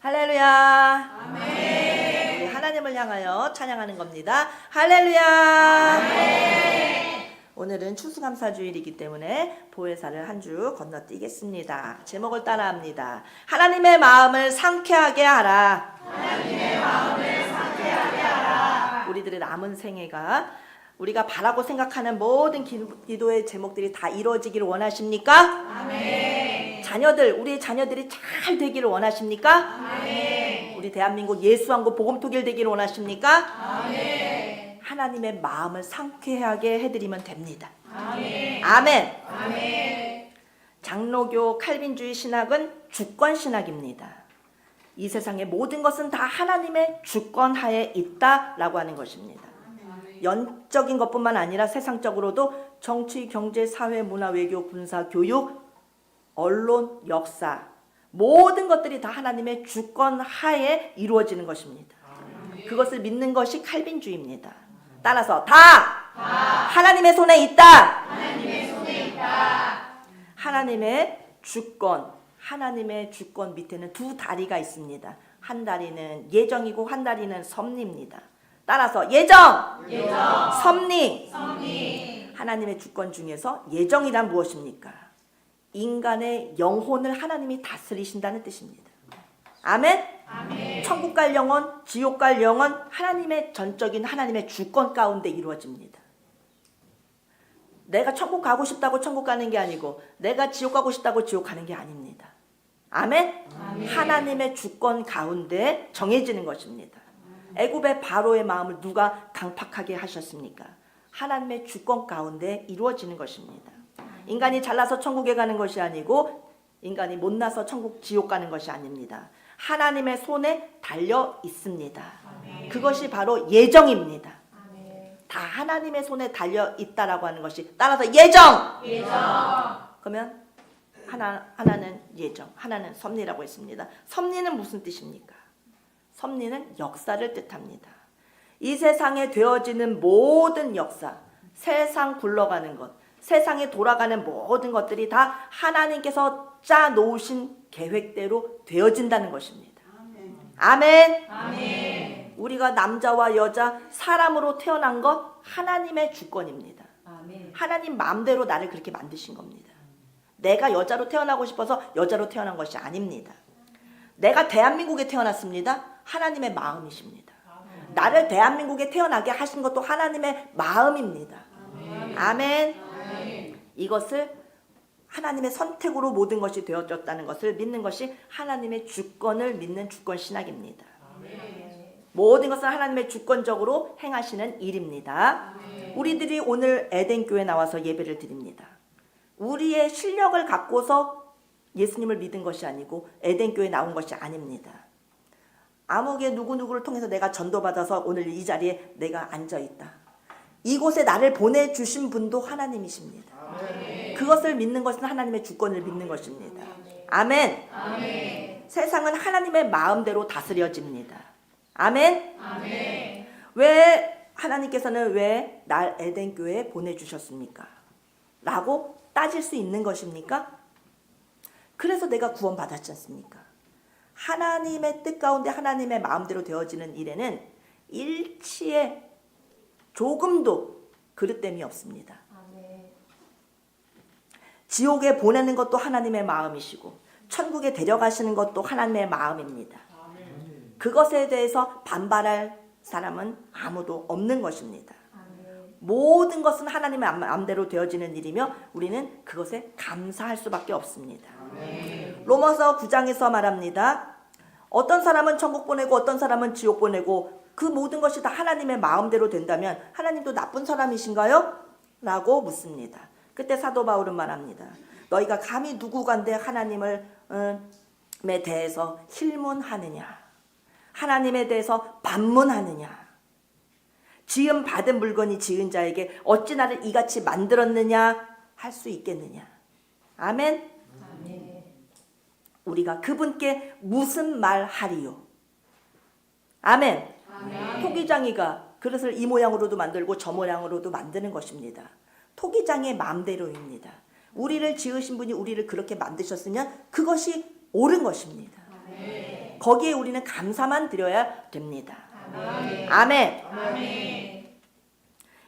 할렐루야. 아멘. 우리 하나님을 향하여 찬양하는 겁니다. 할렐루야. 아멘. 오늘은 추수감사주일이기 때문에 보혜사를 한 주 건너뛰겠습니다. 제목을 따라합니다. 하나님의 마음을 상쾌하게 하라. 하나님의 마음을 상쾌하게 하라. 우리들의 남은 생애가 우리가 바라고 생각하는 모든 기도의 제목들이 다 이루어지기를 원하십니까? 아멘. 우리의 자녀들이 잘 되기를 원하십니까? 아멘. 우리 대한민국 예수왕국 복음토길 되기를 원하십니까? 아멘. 하나님의 마음을 상쾌하게 해드리면 됩니다. 아멘. 아멘. 아멘. 장로교 칼빈주의 신학은 주권 신학입니다. 이 세상의 모든 것은 다 하나님의 주권 하에 있다라고 하는 것입니다. 영적인 것뿐만 아니라 세상적으로도 정치, 경제, 사회, 문화, 외교, 군사, 교육, 언론, 역사 모든 것들이 다 하나님의 주권 하에 이루어지는 것입니다. 그것을 믿는 것이 칼빈주의입니다. 따라서 다 하나님의 손에 있다. 하나님의 손에 있다. 하나님의 주권 밑에는 두 다리가 있습니다. 한 다리는 예정이고 한 다리는 섭리입니다. 따라서 예정, 섭리. 하나님의 주권 중에서 예정이란 무엇입니까? 인간의 영혼을 하나님이 다스리신다는 뜻입니다. 아멘? 아멘. 천국 갈 영혼, 지옥 갈 영혼, 하나님의 전적인 하나님의 주권 가운데 이루어집니다. 내가 천국 가고 싶다고 천국 가는 게 아니고 내가 지옥 가고 싶다고 지옥 가는 게 아닙니다. 아멘? 아멘. 하나님의 주권 가운데 정해지는 것입니다. 애굽의 바로의 마음을 누가 강팍하게 하셨습니까? 하나님의 주권 가운데 이루어지는 것입니다. 인간이 잘나서 천국에 가는 것이 아니고 인간이 못나서 천국 지옥 가는 것이 아닙니다. 하나님의 손에 달려 있습니다. 아멘. 그것이 바로 예정입니다. 아멘. 다 하나님의 손에 달려 있다라고 하는 것이 따라서 예정. 그러면 하나는 예정, 하나는 섭리라고 했습니다. 섭리는 무슨 뜻입니까? 섭리는 역사를 뜻합니다. 이 세상에 되어지는 모든 역사, 세상 굴러가는 것, 세상에 돌아가는 모든 것들이 다 하나님께서 짜놓으신 계획대로 되어진다는 것입니다. 아멘. 아멘. 우리가 남자와 여자, 사람으로 태어난 것 하나님의 주권입니다. 아멘. 하나님 마음대로 나를 그렇게 만드신 겁니다. 내가 여자로 태어나고 싶어서 여자로 태어난 것이 아닙니다. 내가 대한민국에 태어났습니다. 하나님의 마음이십니다. 나를 대한민국에 태어나게 하신 것도 하나님의 마음입니다. 아멘. 이것을 하나님의 선택으로 모든 것이 되어졌다는 것을 믿는 것이 하나님의 주권을 믿는 주권 신학입니다. 모든 것은 하나님의 주권적으로 행하시는 일입니다. 우리들이 오늘 에덴교회 나와서 예배를 드립니다. 우리의 실력을 갖고서 예수님을 믿은 것이 아니고 에덴교회 나온 것이 아닙니다. 아무개 누구누구를 통해서 내가 전도받아서 오늘 이 자리에 내가 앉아있다. 이곳에 나를 보내주신 분도 하나님이십니다. 그것을 믿는 것은 하나님의 주권을 믿는 것입니다. 아멘. 세상은 하나님의 마음대로 다스려집니다. 아멘. 왜 하나님께서는 왜 날 에덴교회에 보내주셨습니까? 라고 따질 수 있는 것입니까? 그래서 내가 구원받았지 않습니까? 하나님의 뜻 가운데 하나님의 마음대로 되어지는 일에는 일치에 조금도 그릇됨이 없습니다. 지옥에 보내는 것도 하나님의 마음이시고 천국에 데려가시는 것도 하나님의 마음입니다. 그것에 대해서 반발할 사람은 아무도 없는 것입니다. 모든 것은 하나님의 마음대로 되어지는 일이며 우리는 그것에 감사할 수밖에 없습니다. 로마서 9장에서 말합니다. 어떤 사람은 천국 보내고 어떤 사람은 지옥 보내고 그 모든 것이 다 하나님의 마음대로 된다면 하나님도 나쁜 사람이신가요? 라고 묻습니다. 그때 사도 바울은 말합니다. 너희가 감히 누구간데 하나님에 대해서 힐문하느냐? 하나님에 대해서 반문하느냐? 지음 받은 물건이 지은 자에게 어찌 나를 이같이 만들었느냐 할 수 있겠느냐? 아멘. 우리가 그분께 무슨 말 하리요? 아멘. 토기장이가 그릇을 이 모양으로도 만들고 저 모양으로도 만드는 것입니다. 토기장의 마음대로입니다. 우리를 지으신 분이 우리를 그렇게 만드셨으면 그것이 옳은 것입니다. 거기에 우리는 감사만 드려야 됩니다. 아멘.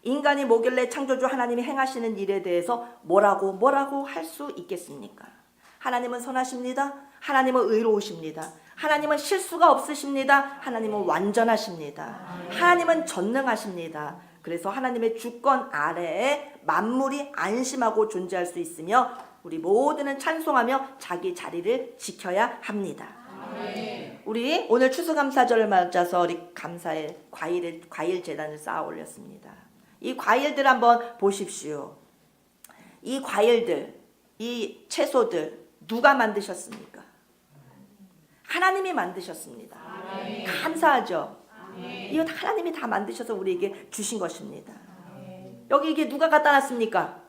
인간이 뭐길래 창조주 하나님이 행하시는 일에 대해서 뭐라고 할 수 있겠습니까? 하나님은 선하십니다. 하나님은 의로우십니다. 하나님은 실수가 없으십니다. 하나님은 완전하십니다. 하나님은 전능하십니다. 그래서 하나님의 주권 아래에 만물이 안심하고 존재할 수 있으며 우리 모두는 찬송하며 자기 자리를 지켜야 합니다. 우리 오늘 추수감사절을 맞아서 우리 감사의 과일 재단을 쌓아 올렸습니다. 이 과일들 한번 보십시오. 이 과일들, 이 채소들 누가 만드셨습니까? 하나님이 만드셨습니다. 감사하죠? 이거 하나님이 다 만드셔서 우리에게 주신 것입니다. 여기 이게 누가 갖다 놨습니까?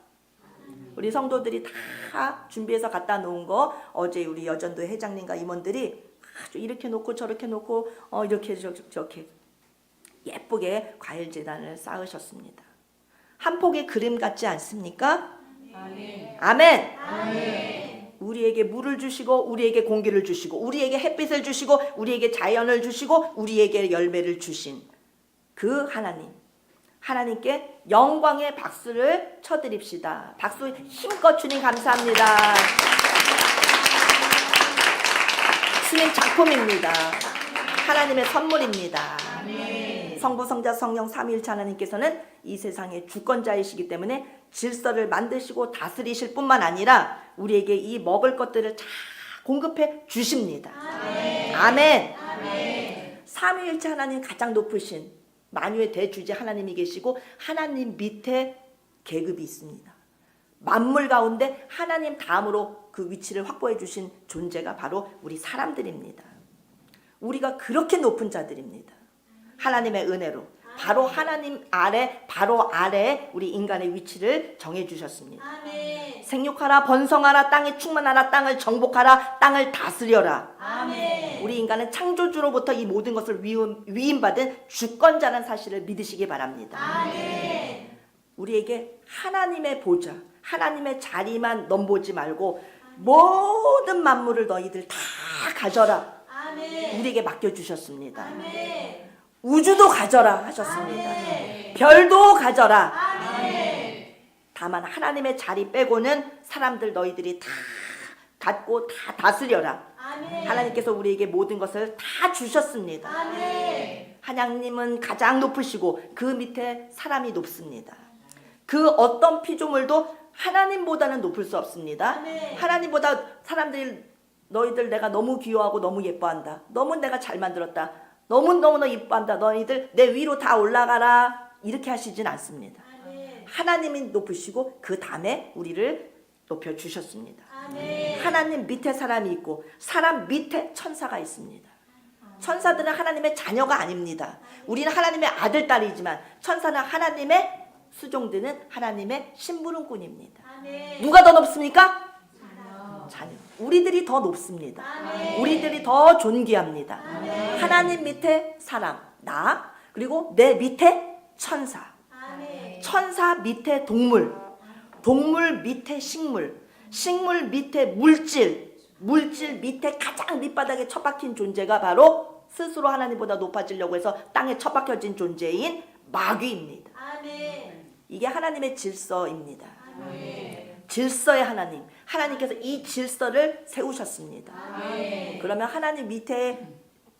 우리 성도들이 다 준비해서 갖다 놓은 거 어제 우리 여전도 회장님과 임원들이 아주 이렇게 놓고 저렇게 놓고 이렇게 저렇게 예쁘게 과일 재단을 쌓으셨습니다. 한 폭의 그림 같지 않습니까? 아멘. 우리에게 물을 주시고 우리에게 공기를 주시고 우리에게 햇빛을 주시고 우리에게 자연을 주시고 우리에게 열매를 주신 그 하나님께 영광의 박수를 쳐드립시다. 박수 힘껏 주님 감사합니다. 주님 작품입니다. 하나님의 선물입니다. 성부, 성자, 성령 삼위일체 하나님께서는 이 세상의 주권자이시기 때문에 질서를 만드시고 다스리실 뿐만 아니라 우리에게 이 먹을 것들을 다 공급해 주십니다. 아멘. 삼위일체 하나님 가장 높으신 만유의 대주제 하나님이 계시고 하나님 밑에 계급이 있습니다. 만물 가운데 하나님 다음으로 그 위치를 확보해 주신 존재가 바로 우리 사람들입니다. 우리가 그렇게 높은 자들입니다. 하나님의 은혜로 바로 하나님 바로 아래에 우리 인간의 위치를 정해 주셨습니다. 아멘. 생육하라, 번성하라, 땅에 충만하라, 땅을 정복하라, 땅을 다스려라. 아멘. 우리 인간은 창조주로부터 이 모든 것을 위임받은 주권자라는 사실을 믿으시기 바랍니다. 아멘. 우리에게 하나님의 보좌, 하나님의 자리만 넘보지 말고 모든 만물을 너희들 다 가져라. 아멘. 우리에게 맡겨주셨습니다. 아멘. 우주도 가져라 하셨습니다. 아멘. 별도 가져라. 아멘. 다만 하나님의 자리 빼고는 사람들 너희들이 다 갖고 다 다스려라. 아멘. 하나님께서 우리에게 모든 것을 다 주셨습니다. 아멘. 하나님은 가장 높으시고 그 밑에 사람이 높습니다. 그 어떤 피조물도 하나님보다는 높을 수 없습니다. 아멘. 하나님보다 사람들이 너희들 내가 너무 귀여워하고 너무 예뻐한다. 너무 내가 잘 만들었다. 너무너무 이뻐한다. 너희들 내 위로 다 올라가라. 이렇게 하시진 않습니다. 아멘. 하나님이 높으시고 그 다음에 우리를 높여주셨습니다. 아멘. 하나님 밑에 사람이 있고 사람 밑에 천사가 있습니다. 천사들은 하나님의 자녀가 아닙니다. 우리는 하나님의 아들, 딸이지만 천사는 하나님의 수종들은 하나님의 심부름꾼입니다. 아멘. 누가 더 높습니까? 자녀. 우리들이 더 높습니다. 아멘. 우리들이 더 존귀합니다. 아멘. 하나님 밑에 사람, 나, 그리고 내 밑에 천사. 아멘. 천사 밑에 동물, 동물 밑에 식물, 식물 밑에 물질, 물질 밑에 가장 밑바닥에 처박힌 존재가 바로 스스로 하나님보다 높아지려고 해서 땅에 처박혀진 존재인 마귀입니다. 아멘. 이게 하나님의 질서입니다. 아멘. 질서의 하나님, 하나님께서 이 질서를 세우셨습니다. 아멘. 그러면 하나님 밑에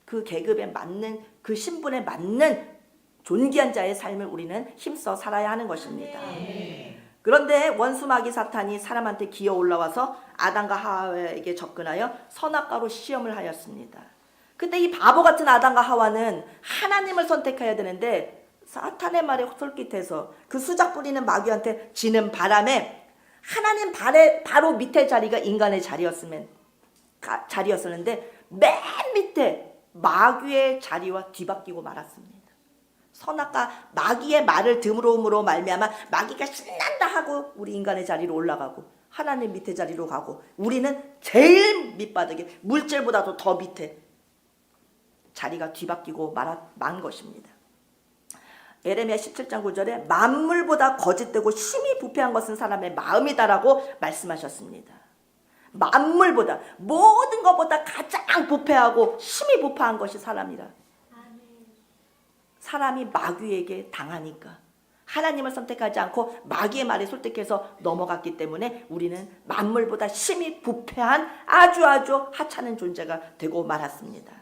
그 계급에 맞는 그 신분에 맞는 존귀한 자의 삶을 우리는 힘써 살아야 하는 것입니다. 그런데 원수 마귀 사탄이 사람한테 기어 올라와서 아담과 하와에게 접근하여 선악과로 시험을 하였습니다. 그때 이 바보 같은 아담과 하와는 하나님을 선택해야 되는데 사탄의 말에 솔깃해서 그 수작 부리는 마귀한테 지는 바람에 하나님 바로 밑에 자리가 인간의 자리였었는데 맨 밑에 마귀의 자리와 뒤바뀌고 말았습니다. 선악과 마귀의 말을 들음으로 말미암아 마귀가 신난다 하고 우리 인간의 자리로 올라가고 하나님 밑에 자리로 가고 우리는 제일 밑바닥에 물질보다도 더 밑에 자리가 뒤바뀌고 만 것입니다. 에레미야 17장 9절에 만물보다 거짓되고 심히 부패한 것은 사람의 마음이다라고 말씀하셨습니다. 만물보다 모든 것보다 가장 부패하고 심히 부패한 것이 사람이라. 아멘. 사람이 마귀에게 당하니까 하나님을 선택하지 않고 마귀의 말에 설득해서 넘어갔기 때문에 우리는 만물보다 심히 부패한 아주 하찮은 존재가 되고 말았습니다.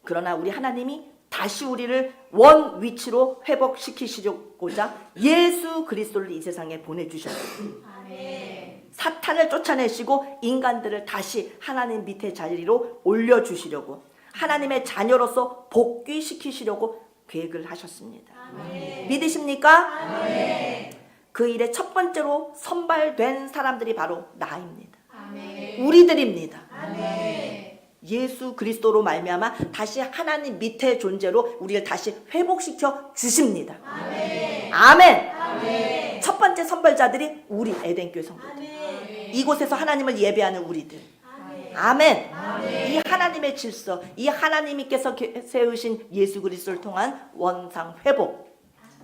그러나 우리 하나님이 다시 우리를 원 위치로 회복시키시고자 예수 그리스도를 이 세상에 보내주셨어요. 아멘. 사탄을 쫓아내시고 인간들을 다시 하나님 밑에 자리로 올려주시려고 하나님의 자녀로서 복귀시키시려고 계획을 하셨습니다. 아멘. 믿으십니까? 아멘. 그 일에 첫 번째로 선발된 사람들이 바로 나입니다. 아멘. 우리들입니다. 아멘. 예수 그리스도로 말미암아 다시 하나님 밑의 존재로 우리를 다시 회복시켜 주십니다. 아멘. 아멘. 아멘. 첫 번째 선발자들이 우리 에덴교회 성도들. 아멘. 이곳에서 하나님을 예배하는 우리들. 아멘. 아멘. 아멘. 이 하나님의 질서, 이 하나님께서 세우신 예수 그리스도를 통한 원상 회복,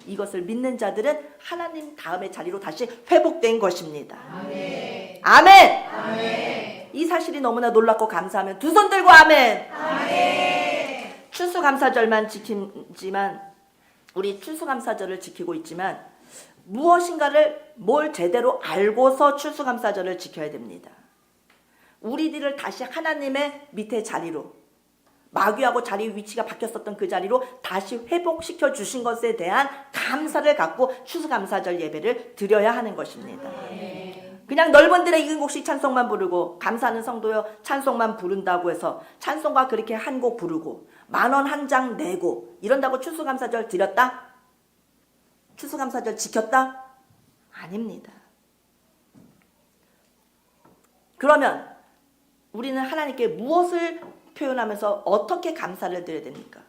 이것을 믿는 자들은 하나님 다음의 자리로 다시 회복된 것입니다. 아멘. 아멘. 아멘. 이 사실이 너무나 놀랍고 감사하면 두 손 들고 아멘. 아멘. 추수감사절만 지키지만 우리 추수감사절을 지키고 있지만 무엇인가를 뭘 제대로 알고서 추수감사절을 지켜야 됩니다. 우리들을 다시 하나님의 밑에 자리로, 마귀하고 자리 위치가 바뀌었었던 그 자리로 다시 회복시켜 주신 것에 대한 감사를 갖고 추수감사절 예배를 드려야 하는 것입니다. 그냥 넓은 들에 익은 곡식 찬송만 부르고 감사하는 성도여 찬송만 부른다고 해서 찬송가 그렇게 한 곡 부르고 10,000원 한 장 내고 이런다고 추수감사절 드렸다? 추수감사절 지켰다? 아닙니다. 그러면 우리는 하나님께 무엇을 표현하면서 어떻게 감사를 드려야 됩니까?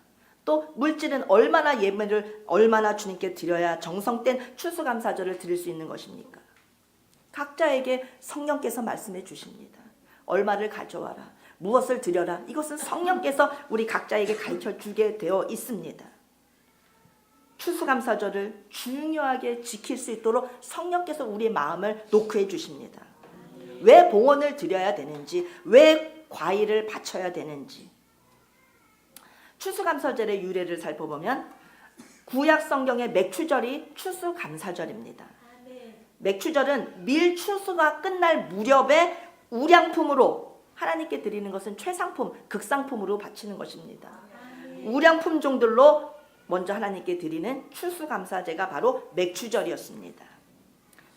또 물질은 얼마나 예배를 얼마나 주님께 드려야 정성된 추수감사절을 드릴 수 있는 것입니까? 각자에게 성령께서 말씀해 주십니다. 얼마를 가져와라. 무엇을 드려라. 이것은 성령께서 우리 각자에게 가르쳐 주게 되어 있습니다. 추수감사절을 중요하게 지킬 수 있도록 성령께서 우리의 마음을 노크해 주십니다. 왜 봉헌을 드려야 되는지, 왜 과일을 바쳐야 되는지. 추수감사절의 유래를 살펴보면 구약 성경의 맥추절이 추수감사절입니다. 맥추절은 밀 추수가 끝날 무렵에 우량품으로 하나님께 드리는 것은 최상품, 극상품으로 바치는 것입니다. 우량품 종들로 먼저 하나님께 드리는 추수감사제가 바로 맥추절이었습니다.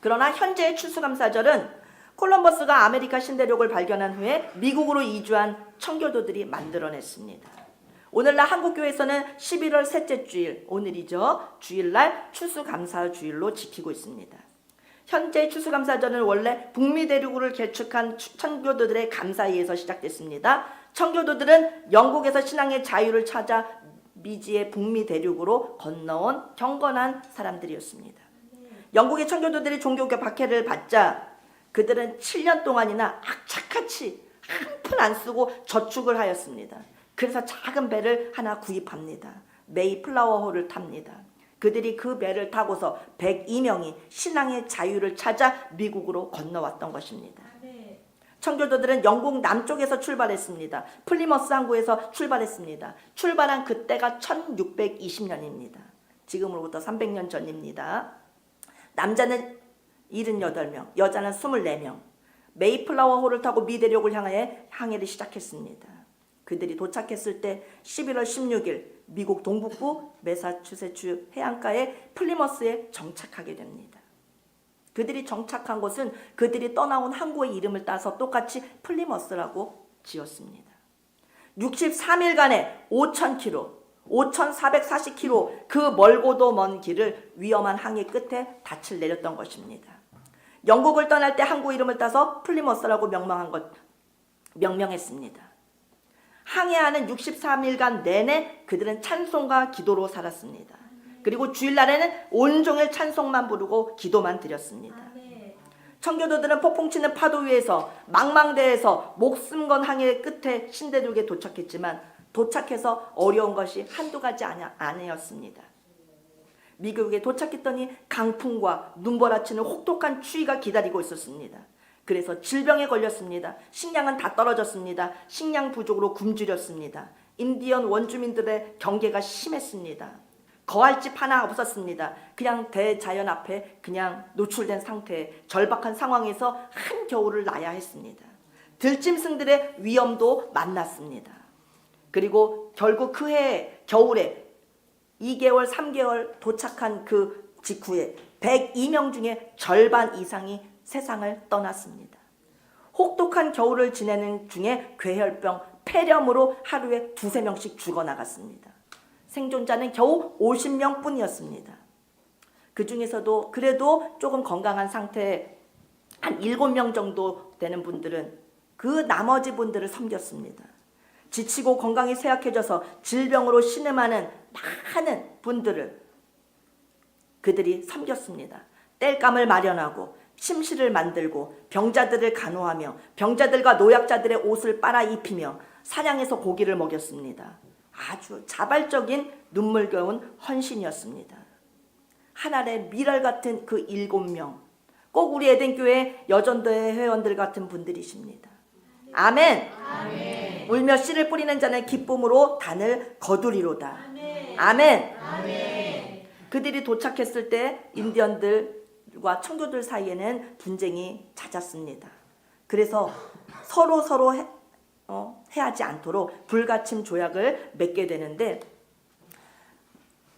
그러나 현재의 추수감사절은 콜럼버스가 아메리카 신대륙을 발견한 후에 미국으로 이주한 청교도들이 만들어냈습니다. 오늘날 한국교회에서는 11월 셋째 주일, 오늘이죠. 주일날 추수감사주일로 지키고 있습니다. 현재 추수감사절은 원래 북미 대륙을 개척한 청교도들의 감사에 의해서 시작됐습니다. 청교도들은 영국에서 신앙의 자유를 찾아 미지의 북미 대륙으로 건너온 경건한 사람들이었습니다. 영국의 청교도들이 종교교 박해를 받자 그들은 7년 동안이나 악착같이 한 푼 안 쓰고 저축을 하였습니다. 그래서 작은 배를 하나 구입합니다. 메이플라워호를 탑니다. 그들이 그 배를 타고서 102명이 신앙의 자유를 찾아 미국으로 건너왔던 것입니다. 청교도들은 영국 남쪽에서 출발했습니다. 플리머스 항구에서 출발했습니다. 출발한 그때가 1620년입니다. 지금으로부터 300년 전입니다. 남자는 78명, 여자는 24명. 메이플라워호를 타고 미대륙을 향해 항해를 시작했습니다. 그들이 도착했을 때 11월 16일 미국 동북부 매사추세츠 해안가의 플리머스에 정착하게 됩니다. 그들이 정착한 곳은 그들이 떠나온 항구의 이름을 따서 똑같이 플리머스라고 지었습니다. 63일간의 5,000km, 5,440km 그 멀고도 먼 길을 위험한 항해 끝에 닻을 내렸던 것입니다. 영국을 떠날 때 항구 이름을 따서 플리머스라고 명명했습니다. 항해하는 63일간 내내 그들은 찬송과 기도로 살았습니다. 그리고 주일날에는 온종일 찬송만 부르고 기도만 드렸습니다. 청교도들은 폭풍치는 파도 위에서 망망대해에서 목숨 건 항해 끝에 신대륙에 도착했지만 도착해서 어려운 것이 한두 가지 아니었습니다. 미국에 도착했더니 강풍과 눈보라치는 혹독한 추위가 기다리고 있었습니다. 그래서 질병에 걸렸습니다. 식량은 다 떨어졌습니다. 식량 부족으로 굶주렸습니다. 인디언 원주민들의 경계가 심했습니다. 거할 집 하나 없었습니다. 그냥 대자연 앞에 그냥 노출된 상태에 절박한 상황에서 한겨울을 나야 했습니다. 들짐승들의 위험도 만났습니다. 그리고 결국 그해 겨울에 2개월, 3개월 도착한 그 직후에 102명 중에 절반 이상이 세상을 떠났습니다. 혹독한 겨울을 지내는 중에 괴혈병, 폐렴으로 하루에 2~3명씩 죽어나갔습니다. 생존자는 겨우 50명 뿐이었습니다. 그 중에서도 그래도 조금 건강한 상태에 한 7명 정도 되는 분들은 그 나머지 분들을 섬겼습니다. 지치고 건강이 쇠약해져서 질병으로 신음하는 많은 분들을 그들이 섬겼습니다. 땔감을 마련하고 침실을 만들고 병자들을 간호하며 병자들과 노약자들의 옷을 빨아 입히며 사냥해서 고기를 먹였습니다. 아주 자발적인 눈물겨운 헌신이었습니다. 하늘의 미랄 같은 그 7명, 꼭 우리 에덴교회 여전도의 회원들 같은 분들이십니다. 아멘. 아멘. 울며 씨를 뿌리는 자는 기쁨으로 단을 거두리로다. 아멘. 아멘. 아멘. 그들이 도착했을 때 인디언들과 청교들 사이에는 분쟁이 잦았습니다. 그래서 서로 해하지 않도록 불가침 조약을 맺게 되는데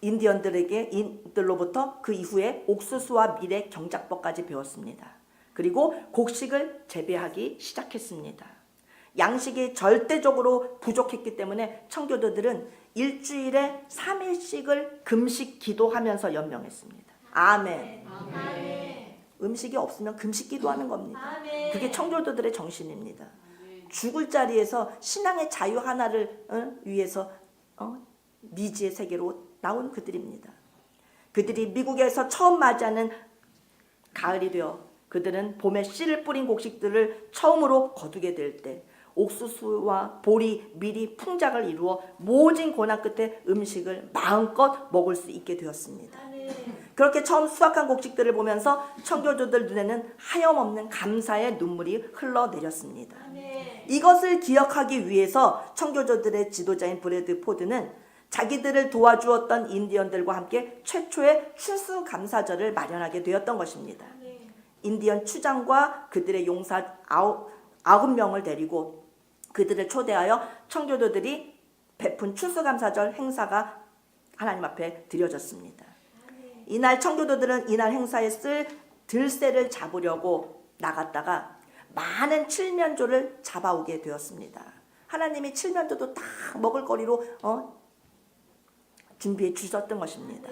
인들로부터 그 이후에 옥수수와 밀의 경작법까지 배웠습니다. 그리고 곡식을 재배하기 시작했습니다. 양식이 절대적으로 부족했기 때문에 청교도들은 일주일에 3일씩을 금식 기도하면서 연명했습니다. 아멘. 아멘. 음식이 없으면 금식 기도하는 겁니다. 아멘. 그게 청교도들의 정신입니다. 죽을 자리에서 신앙의 자유 하나를 위해서 미지의 세계로 나온 그들입니다. 그들이 미국에서 처음 맞이하는 가을이 되어 그들은 봄에 씨를 뿌린 곡식들을 처음으로 거두게 될 때 옥수수와 보리, 밀이 풍작을 이루어 모진 고난 끝에 음식을 마음껏 먹을 수 있게 되었습니다. 그렇게 처음 수확한 곡식들을 보면서 청교도들 눈에는 하염없는 감사의 눈물이 흘러내렸습니다. 이것을 기억하기 위해서 청교도들의 지도자인 브래드 포드는 자기들을 도와주었던 인디언들과 함께 최초의 추수감사절을 마련하게 되었던 것입니다. 인디언 추장과 그들의 용사 9명을 데리고 그들을 초대하여 청교도들이 베푼 추수감사절 행사가 하나님 앞에 드려졌습니다. 이날 청교도들은 이날 행사에 쓸 들새를 잡으려고 나갔다가 많은 칠면조를 잡아오게 되었습니다. 하나님이 칠면조도 다 먹을거리로 준비해 주셨던 것입니다.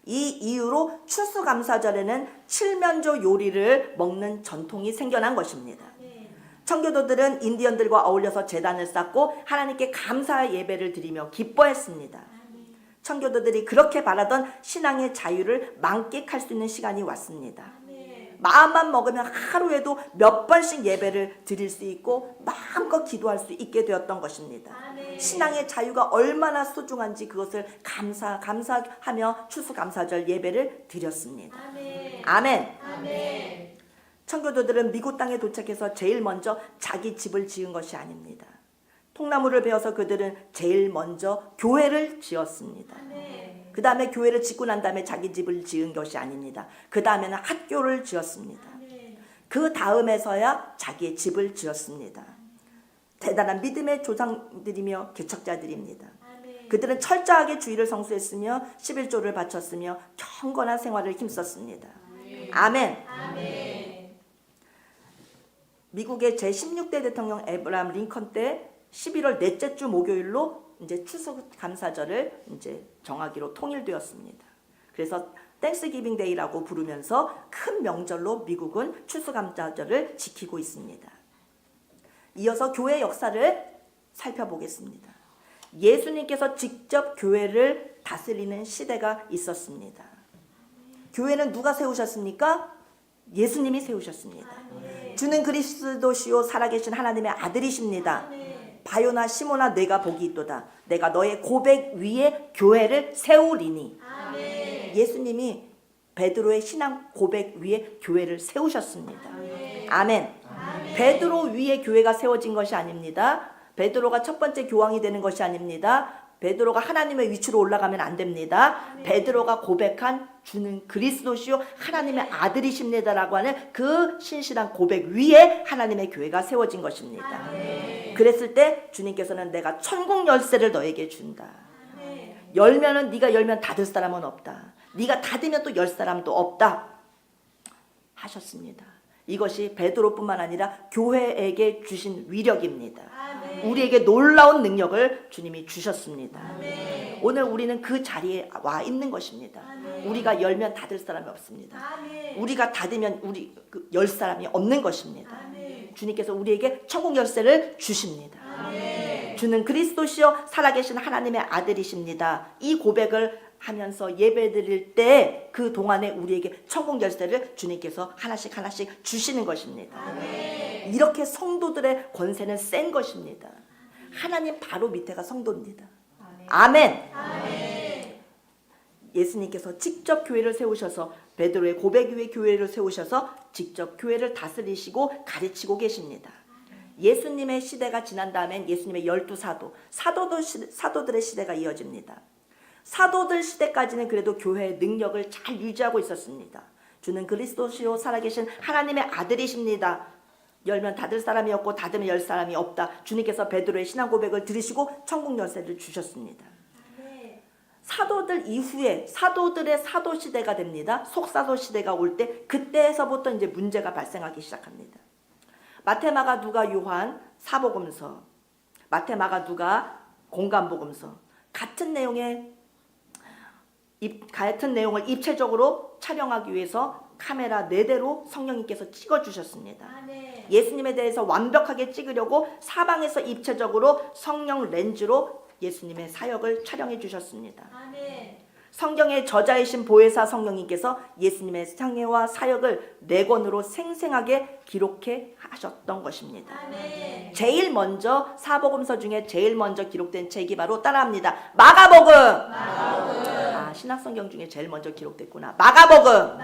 이 이후로 추수감사절에는 칠면조 요리를 먹는 전통이 생겨난 것입니다. 청교도들은 인디언들과 어울려서 제단을 쌓고 하나님께 감사의 예배를 드리며 기뻐했습니다. 청교도들이 그렇게 바라던 신앙의 자유를 만끽할 수 있는 시간이 왔습니다. 마음만 먹으면 하루에도 몇 번씩 예배를 드릴 수 있고 마음껏 기도할 수 있게 되었던 것입니다. 신앙의 자유가 얼마나 소중한지 그것을 감사하며 추수감사절 예배를 드렸습니다. 아멘. 아멘. 청교도들은 미국 땅에 도착해서 제일 먼저 자기 집을 지은 것이 아닙니다. 통나무를 베어서 그들은 제일 먼저 교회를 지었습니다. 그 다음에 교회를 짓고 난 다음에 자기 집을 지은 것이 아닙니다. 그 다음에는 학교를 지었습니다. 그 다음에서야 자기의 집을 지었습니다. 대단한 믿음의 조상들이며 개척자들입니다. 그들은 철저하게 주의를 성수했으며 11조를 바쳤으며 경건한 생활을 힘썼습니다. 아멘. 아멘. 미국의 제16대 대통령 에브라함 링컨 때 11월 넷째 주 목요일로 이제 추수감사절을 이제 정하기로 통일되었습니다. 그래서 땡스기빙 데이라고 부르면서 큰 명절로 미국은 추수감사절을 지키고 있습니다. 이어서 교회 역사를 살펴보겠습니다. 예수님께서 직접 교회를 다스리는 시대가 있었습니다. 교회는 누가 세우셨습니까? 예수님이 세우셨습니다. 주는 그리스도시요 살아계신 하나님의 아들이십니다. 바요나 시모나 내가 복이 있도다. 내가 너의 고백 위에 교회를 세우리니. 예수님이 베드로의 신앙 고백 위에 교회를 세우셨습니다. 아멘. 베드로 위에 교회가 세워진 것이 아닙니다. 베드로가 첫 번째 교황이 되는 것이 아닙니다. 베드로가 하나님의 위치로 올라가면 안 됩니다. 베드로가 고백한 주는 그리스도시요 하나님의 아들이십니다라고 하는 그 신실한 고백 위에 하나님의 교회가 세워진 것입니다. 그랬을 때 주님께서는 내가 천국 열쇠를 너에게 준다. 열면은 네가 열면 닫을 사람은 없다. 네가 닫으면 또 열 사람도 없다 하셨습니다. 이것이 베드로뿐만 아니라 교회에게 주신 위력입니다. 우리에게 놀라운 능력을 주님이 주셨습니다. 오늘 우리는 그 자리에 와 있는 것입니다. 우리가 열면 닫을 사람이 없습니다. 우리가 닫으면 우리 열 사람이 없는 것입니다. 주님께서 우리에게 천국 열쇠를 주십니다. 주는 그리스도시요 살아계신 하나님의 아들이십니다. 이 고백을 하면서 예배드릴 때 그 동안에 우리에게 천국 열쇠를 주님께서 하나씩 하나씩 주시는 것입니다. 이렇게 성도들의 권세는 센 것입니다. 하나님 바로 밑에가 성도입니다. 아멘. 예수님께서 직접 교회를 세우셔서 베드로의 고백 위에 교회를 세우셔서 직접 교회를 다스리시고 가르치고 계십니다. 예수님의 시대가 지난 다음엔 예수님의 12사도, 사도들의 시대가 이어집니다. 사도들 시대까지는 그래도 교회의 능력을 잘 유지하고 있었습니다. 주는 그리스도시요 살아계신 하나님의 아들이십니다. 열면 닫을 사람이 없고 닫으면 열 사람이 없다. 주님께서 베드로의 신앙 고백을 들으시고 천국 열쇠를 주셨습니다. 사도들 이후에 사도들의 사도 시대가 됩니다. 속사도 시대가 올 때 그때에서부터 이제 문제가 발생하기 시작합니다. 마태, 마가, 누가, 요한 사복음서, 마태, 마가, 누가 공간복음서 같은 내용을 입체적으로 촬영하기 위해서 카메라 4대로 성령님께서 찍어주셨습니다. 예수님에 대해서 완벽하게 찍으려고 사방에서 입체적으로 성령 렌즈로 예수님의 사역을 촬영해 주셨습니다. 성경의 저자이신 보혜사 성령님께서 예수님의 생애와 사역을 4권으로 생생하게 기록해 하셨던 것입니다. 제일 먼저 사복음서 중에 제일 먼저 기록된 책이 바로 따라합니다. 마가복음. 신약성경 중에 제일 먼저 기록됐구나. 마가복음.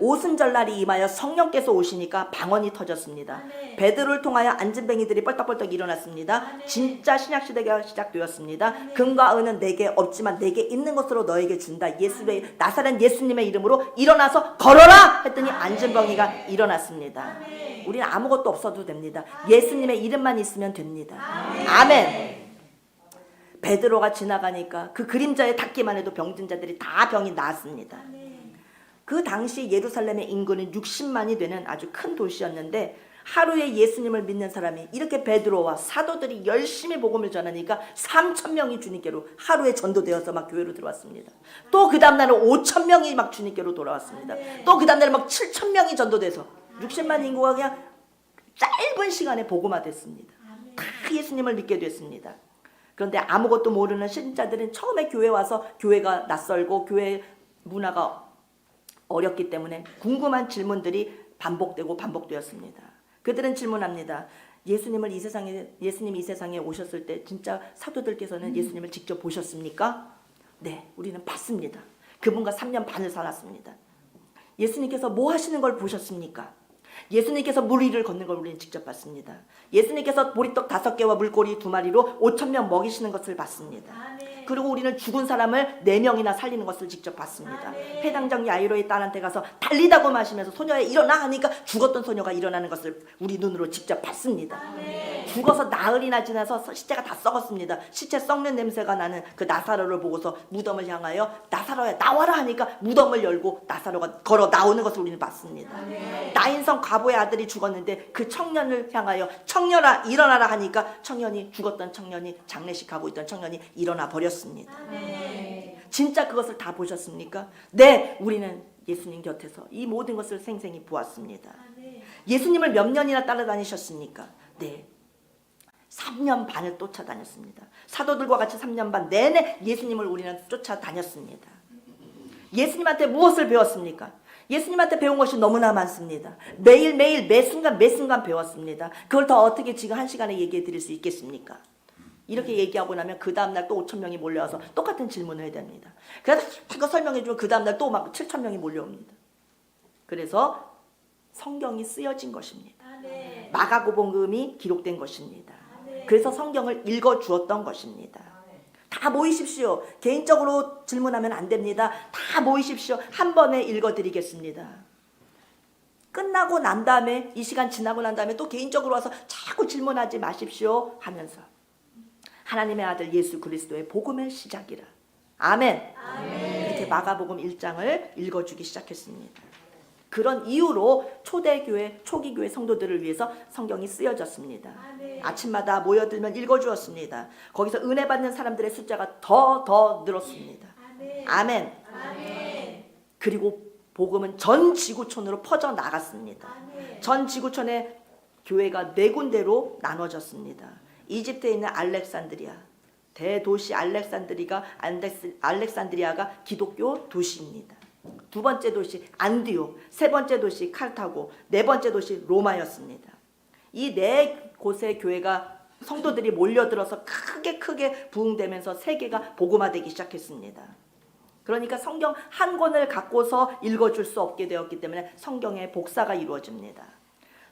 오순절날이 임하여 성령께서 오시니까 방언이 터졌습니다. 베드로를 통하여 앉은뱅이들이 뻘떡뻘떡 일어났습니다. 진짜 신약시대가 시작되었습니다. 금과 은은 내게 없지만 내게 있는 것으로 너에게 준다. 나사렛 예수님의 이름으로 일어나서 걸어라 했더니 앉은뱅이가 일어났습니다. 우리는 아무것도 없어도 됩니다. 예수님의 이름만 있으면 됩니다. 아멘. 베드로가 지나가니까 그 그림자에 닿기만 해도 병든 자들이 다 병이 나았습니다. 그 당시 예루살렘의 인구는 60만이 되는 아주 큰 도시였는데 하루에 예수님을 믿는 사람이 이렇게 베드로와 사도들이 열심히 복음을 전하니까 3,000명이 주님께로 하루에 전도되어서 막 교회로 들어왔습니다. 또 그 다음날은 5,000명이 막 주님께로 돌아왔습니다. 또 그 다음날은 막 7,000명이 전도돼서 60만 인구가 그냥 짧은 시간에 복음화됐습니다. 다 예수님을 믿게 됐습니다. 그런데 아무것도 모르는 신자들은 처음에 교회 와서 교회가 낯설고 교회 문화가 어렵기 때문에 궁금한 질문들이 반복되었습니다. 그들은 질문합니다. 예수님이 이 세상에 오셨을 때 진짜 사도들께서는 예수님을 직접 보셨습니까? 네, 우리는 봤습니다. 그분과 3년 반을 살았습니다. 예수님께서 뭐 하시는 걸 보셨습니까? 예수님께서 물 위를 걷는 걸 우리는 직접 봤습니다. 예수님께서 보리떡 5개와 물고기 2마리로 5,000명 먹이시는 것을 봤습니다. 그리고 우리는 죽은 사람을 4명이나 살리는 것을 직접 봤습니다. 회당장 야이로의 딸한테 가서 달리다고 마시면서 소녀야 일어나 하니까 죽었던 소녀가 일어나는 것을 우리 눈으로 직접 봤습니다. 죽어서 나흘이나 지나서 시체가 다 썩었습니다. 시체 썩는 냄새가 나는 그 나사로를 보고서 무덤을 향하여 나사로야 나와라 하니까 무덤을 열고 나사로가 걸어 나오는 것을 우리는 봤습니다. 나인성 과부의 아들이 죽었는데 그 청년을 향하여 청년아 일어나라 하니까 죽었던 청년이 장례식하고 있던 청년이 일어나 버렸습니다. 진짜 그것을 다 보셨습니까? 네, 우리는 예수님 곁에서 이 모든 것을 생생히 보았습니다. 예수님을 몇 년이나 따라다니셨습니까? 네, 3년 반을 쫓아다녔습니다. 사도들과 같이 3년 반 내내 예수님을 우리는 쫓아다녔습니다. 예수님한테 무엇을 배웠습니까? 예수님한테 배운 것이 너무나 많습니다. 매일매일 매순간 배웠습니다. 그걸 더 어떻게 지금 1시간에 얘기해 드릴 수 있겠습니까? 이렇게 얘기하고 나면 그 다음날 또 5,000명이 몰려와서 똑같은 질문을 해야 됩니다. 그래서 그거 설명해주면 그 다음날 또 막 7,000명이 몰려옵니다. 그래서 성경이 쓰여진 것입니다. 마가복음이 기록된 것입니다. 그래서 성경을 읽어 주었던 것입니다. 다 모이십시오. 개인적으로 질문하면 안 됩니다. 다 모이십시오. 한 번에 읽어 드리겠습니다. 끝나고 난 다음에, 이 시간 지나고 난 다음에 또 개인적으로 와서 자꾸 질문하지 마십시오 하면서 하나님의 아들 예수 그리스도의 복음의 시작이라. 아멘. 이렇게 마가복음 1장을 읽어주기 시작했습니다. 그런 이유로 초대교회, 초기교회 성도들을 위해서 성경이 쓰여졌습니다. 아침마다 모여들면 읽어주었습니다. 거기서 은혜 받는 사람들의 숫자가 더 늘었습니다. 아멘. 그리고 복음은 전 지구촌으로 퍼져나갔습니다. 전 지구촌의 교회가 4군데로 나눠졌습니다. 이집트에 있는 알렉산드리아, 대도시 알렉산드리아가 기독교 도시입니다. 두 번째 도시 안디옥, 세 번째 도시 칼타고, 네 번째 도시 로마였습니다. 이 4곳의 교회가 성도들이 몰려들어서 크게 부흥되면서 세계가 복음화되기 시작했습니다. 그러니까 성경 한 권을 갖고서 읽어줄 수 없게 되었기 때문에 성경의 복사가 이루어집니다.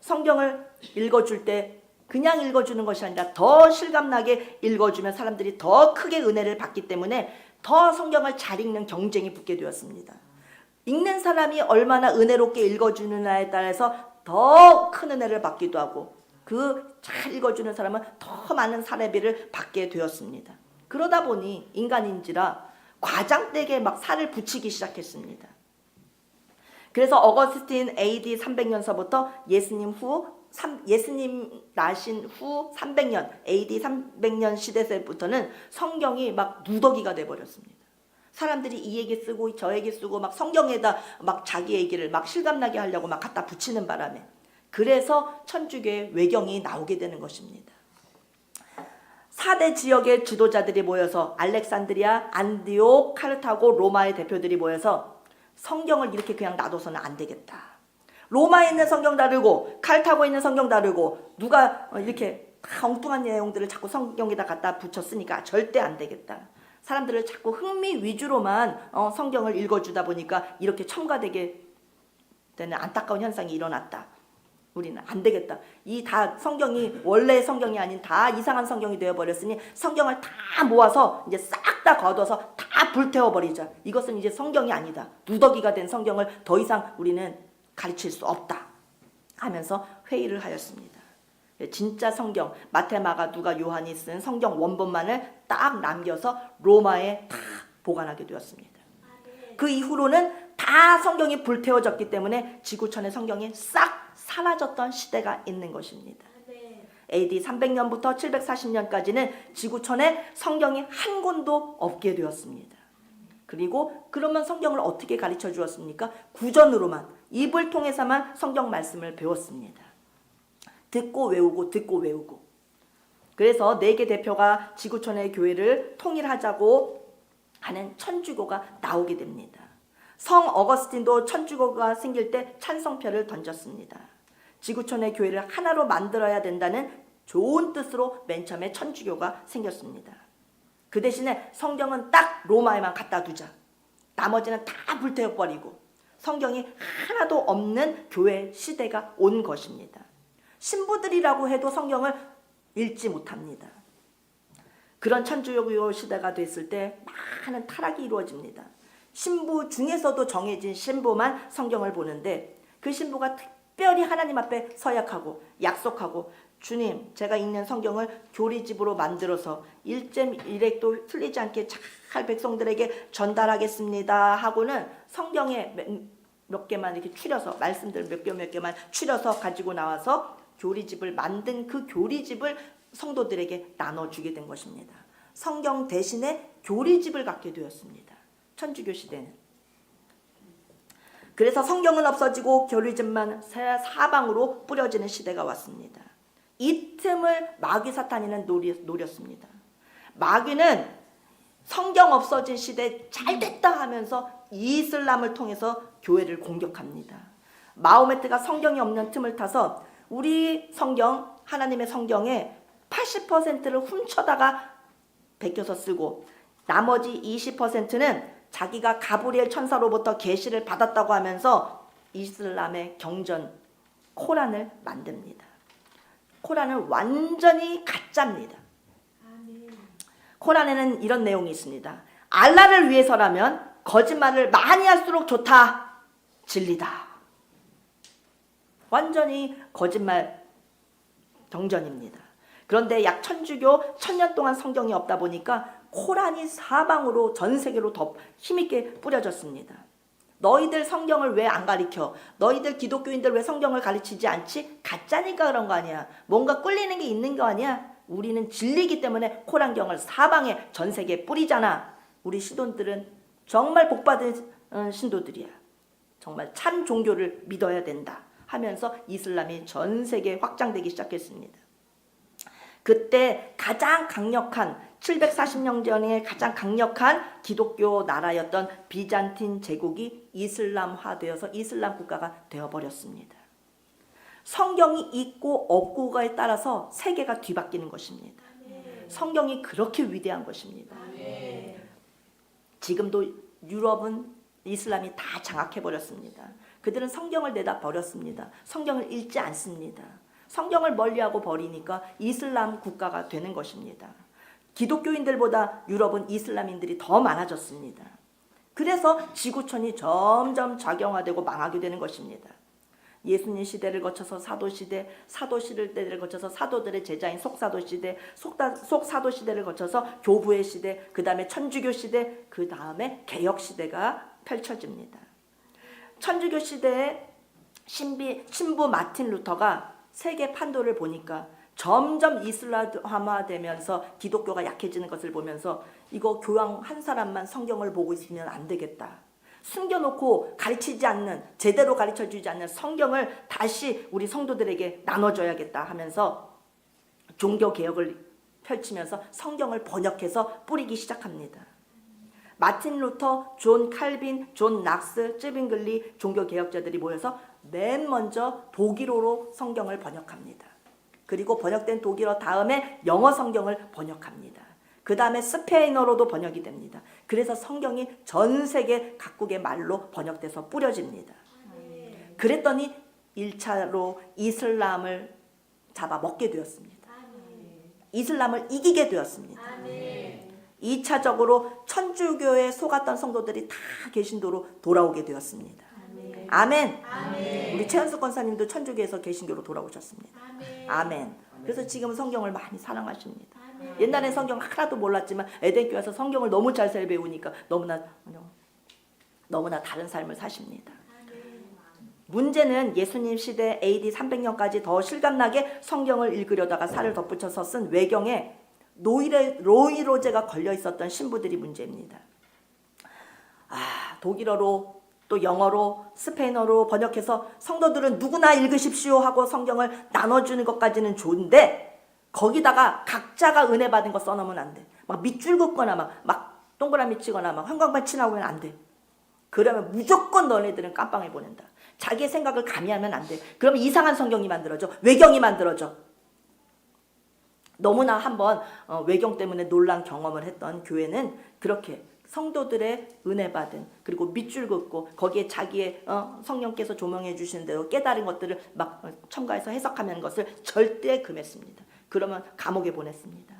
성경을 읽어줄 때 그냥 읽어주는 것이 아니라 더 실감나게 읽어주면 사람들이 더 크게 은혜를 받기 때문에 더 성경을 잘 읽는 경쟁이 붙게 되었습니다. 읽는 사람이 얼마나 은혜롭게 읽어주느냐에 따라서 더 큰 은혜를 받기도 하고, 그 잘 읽어주는 사람은 더 많은 사례비를 받게 되었습니다. 그러다 보니 인간인지라 과장되게 막 살을 붙이기 시작했습니다. 그래서 어거스틴 AD 300년서부터 예수님 나신 후 300년, AD 300년 시대부터는 성경이 막 누더기가 돼버렸습니다. 사람들이 이 얘기 쓰고 저 얘기 쓰고 막 성경에다 막 자기 얘기를 막 실감나게 하려고 막 갖다 붙이는 바람에, 그래서 천주교의 외경이 나오게 되는 것입니다. 4대 지역의 지도자들이 모여서 알렉산드리아, 안디옥, 카르타고, 로마의 대표들이 모여서 성경을 이렇게 그냥 놔둬서는 안 되겠다. 로마에 있는 성경 다르고 칼타고에 있는 성경 다르고 누가 이렇게 엉뚱한 내용들을 자꾸 성경에다 갖다 붙였으니까 절대 안 되겠다. 사람들을 자꾸 흥미 위주로만 성경을 읽어주다 보니까 이렇게 첨가되게 되는 안타까운 현상이 일어났다. 우리는 안 되겠다. 이 다 성경이 원래 성경이 아닌 다 이상한 성경이 되어버렸으니 성경을 다 모아서 이제 싹 다 걷어서 다 불태워버리자. 이것은 이제 성경이 아니다. 누더기가 된 성경을 더 이상 우리는 가르칠 수 없다 하면서 회의를 하였습니다. 진짜 성경, 마태, 마가, 누가, 요한이 쓴 성경 원본만을 딱 남겨서 로마에 다 보관하게 되었습니다. 그 이후로는 다 성경이 불태워졌기 때문에 지구촌의 성경이 싹 사라졌던 시대가 있는 것입니다. AD 300년부터 740년까지는 지구촌에 성경이 한 권도 없게 되었습니다. 그리고 그러면 성경을 어떻게 가르쳐 주었습니까? 구전으로만, 입을 통해서만 성경 말씀을 배웠습니다. 듣고 외우고. 그래서 4개 대표가 지구촌의 교회를 통일하자고 하는 천주교가 나오게 됩니다. 성 어거스틴도 천주교가 생길 때 찬성표를 던졌습니다. 지구촌의 교회를 하나로 만들어야 된다는 좋은 뜻으로 맨 처음에 천주교가 생겼습니다. 그 대신에 성경은 딱 로마에만 갖다 두자. 나머지는 다 불태워버리고 성경이 하나도 없는 교회 시대가 온 것입니다. 신부들이라고 해도 성경을 읽지 못합니다. 그런 천주교 시대가 됐을 때 많은 타락이 이루어집니다. 신부 중에서도 정해진 신부만 성경을 보는데 그 신부가 특별히 하나님 앞에 서약하고 약속하고, 주님, 제가 읽는 성경을 교리집으로 만들어서 1점 1핵도 틀리지 않게 잘 백성들에게 전달하겠습니다 하고는 성경에 몇 개만 이렇게 추려서, 말씀들 몇 개만 추려서 가지고 나와서 교리집을 만든 그 교리집을 성도들에게 나눠주게 된 것입니다. 성경 대신에 교리집을 갖게 되었습니다. 천주교 시대는. 그래서 성경은 없어지고 교리집만 사방으로 뿌려지는 시대가 왔습니다. 이 틈을 마귀 사탄이는 노렸습니다. 마귀는 성경 없어진 시대 잘됐다 하면서 이슬람을 통해서 교회를 공격합니다. 마호메트가 성경이 없는 틈을 타서 우리 성경, 하나님의 성경의 80%를 훔쳐다가 베껴서 쓰고 나머지 20%는 자기가 가브리엘 천사로부터 계시를 받았다고 하면서 이슬람의 경전 코란을 만듭니다. 코란은 완전히 가짜입니다. 코란에는 이런 내용이 있습니다. 알라를 위해서라면 거짓말을 많이 할수록 좋다. 진리다. 완전히 거짓말 정전입니다. 그런데 약 천주교 1000년 동안 성경이 없다 보니까 코란이 사방으로 전 세계로 더 힘있게 뿌려졌습니다. 너희들 성경을 왜 안 가르쳐? 너희들 기독교인들 왜 성경을 가르치지 않지? 가짜니까 그런 거 아니야. 뭔가 꿀리는 게 있는 거 아니야. 우리는 진리이기 때문에 코란경을 사방에 전 세계에 뿌리잖아. 우리 신도들은 정말 복받은 신도들이야. 정말 참 종교를 믿어야 된다 하면서 이슬람이 전 세계에 확장되기 시작했습니다. 그때 가장 강력한 740년 전에 가장 강력한 기독교 나라였던 비잔틴 제국이 이슬람화되어서 이슬람 국가가 되어버렸습니다. 성경이 있고 없고가에 따라서 세계가 뒤바뀌는 것입니다. 성경이 그렇게 위대한 것입니다. 지금도 유럽은 이슬람이 다 장악해버렸습니다. 그들은 성경을 내다 버렸습니다. 성경을 읽지 않습니다. 성경을 멀리하고 버리니까 이슬람 국가가 되는 것입니다. 기독교인들보다 유럽은 이슬람인들이 더 많아졌습니다. 그래서 지구촌이 점점 작용화되고 망하게 되는 것입니다. 예수님 시대를 거쳐서 사도시대, 사도시대를 거쳐서 사도들의 제자인 속사도시대, 속사도시대를 거쳐서 교부의 시대, 그 다음에 천주교 시대, 그 다음에 개혁시대가 펼쳐집니다. 천주교 시대에 신부 마틴 루터가 세계 판도를 보니까 점점 이슬람화되면서 기독교가 약해지는 것을 보면서 이거 교황 한 사람만 성경을 보고 있으면 안 되겠다. 숨겨놓고 가르치지 않는, 제대로 가르쳐주지 않는 성경을 다시 우리 성도들에게 나눠줘야겠다 하면서 종교개혁을 펼치면서 성경을 번역해서 뿌리기 시작합니다. 마틴 루터, 존 칼빈, 존 낙스, 쯔빙글리 종교개혁자들이 모여서 맨 먼저 독일어로 성경을 번역합니다. 그리고 번역된 독일어 다음에 영어 성경을 번역합니다. 그 다음에 스페인어로도 번역이 됩니다. 그래서 성경이 전 세계 각국의 말로 번역돼서 뿌려집니다. 그랬더니 1차로 이슬람을 잡아먹게 되었습니다. 이슬람을 이기게 되었습니다. 2차적으로 천주교에 속았던 성도들이 다 개신도로 돌아오게 되었습니다. 아멘. 우리 최현숙 권사님도 천주교에서 개신교로 돌아오셨습니다. 아멘. 그래서 지금 성경을 많이 사랑하십니다. 옛날엔 성경 하나도 몰랐지만 에덴교회 와서 성경을 너무 잘 배우니까 너무나 다른 삶을 사십니다. 문제는 예수님 시대 AD 300년까지 더 실감나게 성경을 읽으려다가 살을 덧붙여서 쓴 외경에 노이로제가 걸려 있었던 신부들이 문제입니다. 독일어로 또 영어로 스페인어로 번역해서 성도들은 누구나 읽으십시오 하고 성경을 나눠주는 것까지는 좋은데 거기다가 각자가 은혜 받은 거 써놓으면 안 돼. 막 밑줄 긋거나 막 동그라미 치거나 막 형광판 칠하면 안 돼. 그러면 무조건 너네들은 깜빵에 보낸다. 자기의 생각을 가미하면 안 돼. 그러면 이상한 성경이 만들어져. 외경이 만들어져. 너무나 한번 외경 때문에 놀란 경험을 했던 교회는 그렇게 성도들의 은혜 받은 그리고 밑줄 긋고 거기에 자기의 성령께서 조명해 주시는 대로 깨달은 것들을 막 첨가해서 해석하는 것을 절대 금했습니다. 그러면 감옥에 보냈습니다.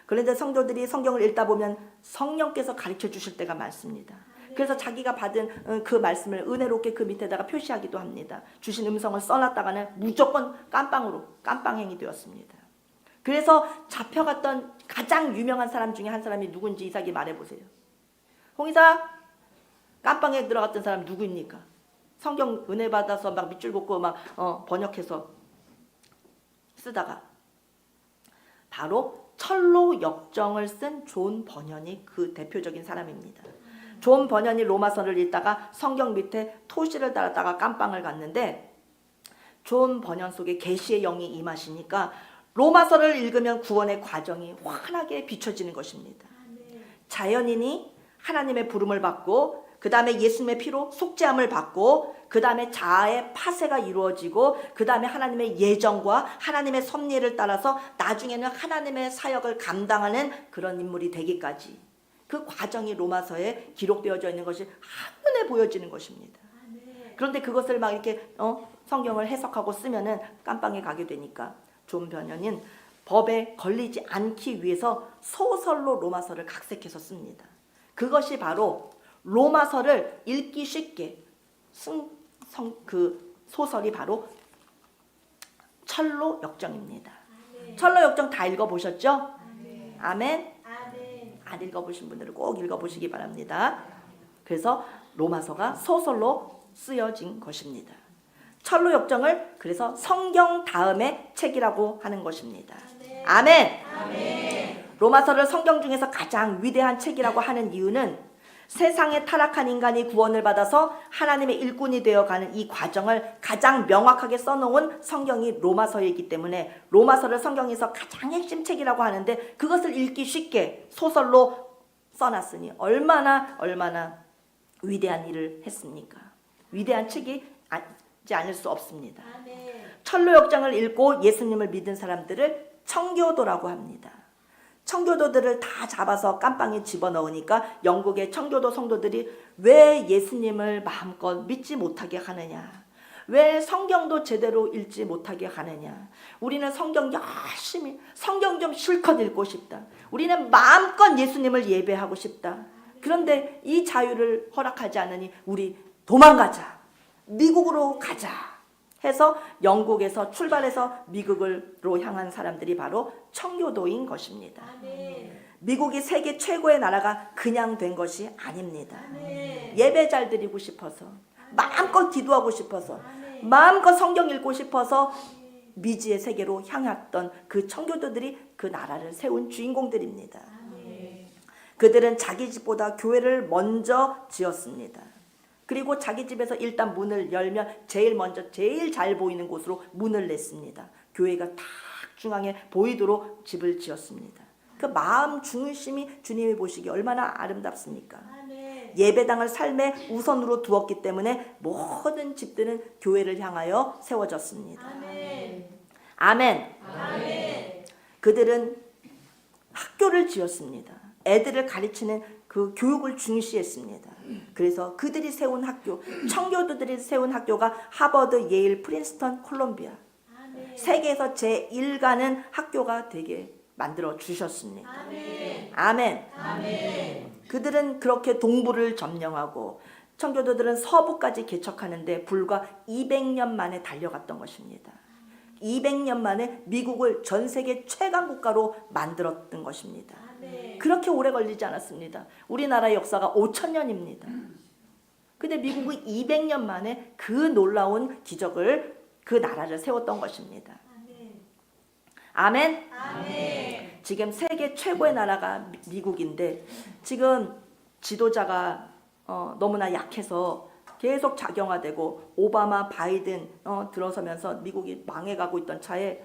그런데 성도들이 성경을 읽다 보면 성령께서 가르쳐 주실 때가 많습니다. 그래서 자기가 받은 그 말씀을 은혜롭게 그 밑에다가 표시하기도 합니다. 주신 음성을 써놨다가는 무조건 깜빵행이 되었습니다. 그래서 잡혀갔던 가장 유명한 사람 중에 한 사람이 누군지 이삭이 말해보세요. 홍이사, 깜빵에 들어갔던 사람 누구입니까? 성경 은혜 받아서 막 밑줄 긋고 막 번역해서 쓰다가 바로 철로 역정을 쓴 존 버년이 그 대표적인 사람입니다. 존 버년이 로마서를 읽다가 성경 밑에 토시를 달았다가 깜빵을 갔는데 존 버년 속에 계시의 영이 임하시니까 로마서를 읽으면 구원의 과정이 환하게 비춰지는 것입니다. 자연인이 하나님의 부름을 받고 그 다음에 예수님의 피로 속죄함을 받고 그 다음에 자아의 파쇄가 이루어지고 그 다음에 하나님의 예정과 하나님의 섭리를 따라서 나중에는 하나님의 사역을 감당하는 그런 인물이 되기까지 그 과정이 로마서에 기록되어져 있는 것이 한눈에 보여지는 것입니다. 그런데 그것을 막 이렇게 성경을 해석하고 쓰면은 깜빵에 가게 되니까 존 변연인 법에 걸리지 않기 위해서 소설로 로마서를 각색해서 씁니다. 그것이 바로 로마서를 읽기 쉽게 그 소설이 바로 철로 역정입니다. 철로 역정 다 읽어보셨죠? 아멘. 안 읽어보신 분들은 꼭 읽어보시기 바랍니다. 그래서 로마서가 소설로 쓰여진 것입니다. 철로 역정을 그래서 성경 다음의 책이라고 하는 것입니다. 아멘. 로마서를 성경 중에서 가장 위대한 책이라고 하는 이유는 세상에 타락한 인간이 구원을 받아서 하나님의 일꾼이 되어가는 이 과정을 가장 명확하게 써놓은 성경이 로마서이기 때문에 로마서를 성경에서 가장 핵심 책이라고 하는데 그것을 읽기 쉽게 소설로 써놨으니 얼마나 위대한 일을 했습니까? 위대한 책이지 않을 수 없습니다. 철로 역정을 읽고 예수님을 믿은 사람들을 청교도라고 합니다. 청교도들을 다 잡아서 깜빵에 집어넣으니까 영국의 청교도 성도들이 왜 예수님을 마음껏 믿지 못하게 하느냐, 왜 성경도 제대로 읽지 못하게 하느냐, 우리는 성경 열심히 성경 좀 실컷 읽고 싶다, 우리는 마음껏 예수님을 예배하고 싶다, 그런데 이 자유를 허락하지 않으니 우리 도망가자, 미국으로 가자 해서 영국에서 출발해서 미국으로 향한 사람들이 바로 청교도인 것입니다. 미국이 세계 최고의 나라가 그냥 된 것이 아닙니다. 예배 잘 드리고 싶어서, 마음껏 기도하고 싶어서, 마음껏 성경 읽고 싶어서 미지의 세계로 향했던 그 청교도들이 그 나라를 세운 주인공들입니다. 그들은 자기 집보다 교회를 먼저 지었습니다. 그리고 자기 집에서 일단 문을 열면 제일 먼저 제일 잘 보이는 곳으로 문을 냈습니다. 교회가 딱 중앙에 보이도록 집을 지었습니다. 그 마음 중심이 주님이 보시기 얼마나 아름답습니까? 예배당을 삶의 우선으로 두었기 때문에 모든 집들은 교회를 향하여 세워졌습니다. 아멘. 그들은 학교를 지었습니다. 애들을 가르치는 그 교육을 중시했습니다. 그래서 그들이 세운 학교, 청교도들이 세운 학교가 하버드, 예일, 프린스턴, 콜롬비아, 세계에서 제1가는 학교가 되게 만들어 주셨습니다. 아멘. 그들은 그렇게 동부를 점령하고 청교도들은 서부까지 개척하는데 불과 200년 만에 달려갔던 것입니다. 200년 만에 미국을 전 세계 최강 국가로 만들었던 것입니다. 그렇게 오래 걸리지 않았습니다. 우리나라의 역사가 5,000년입니다. 근데 미국은 200년 만에 그 놀라운 기적을, 그 나라를 세웠던 것입니다. 아멘. 지금 세계 최고의 나라가 미국인데 지금 지도자가 너무나 약해서 계속 작용화되고 오바마, 바이든 들어서면서 미국이 망해가고 있던 차에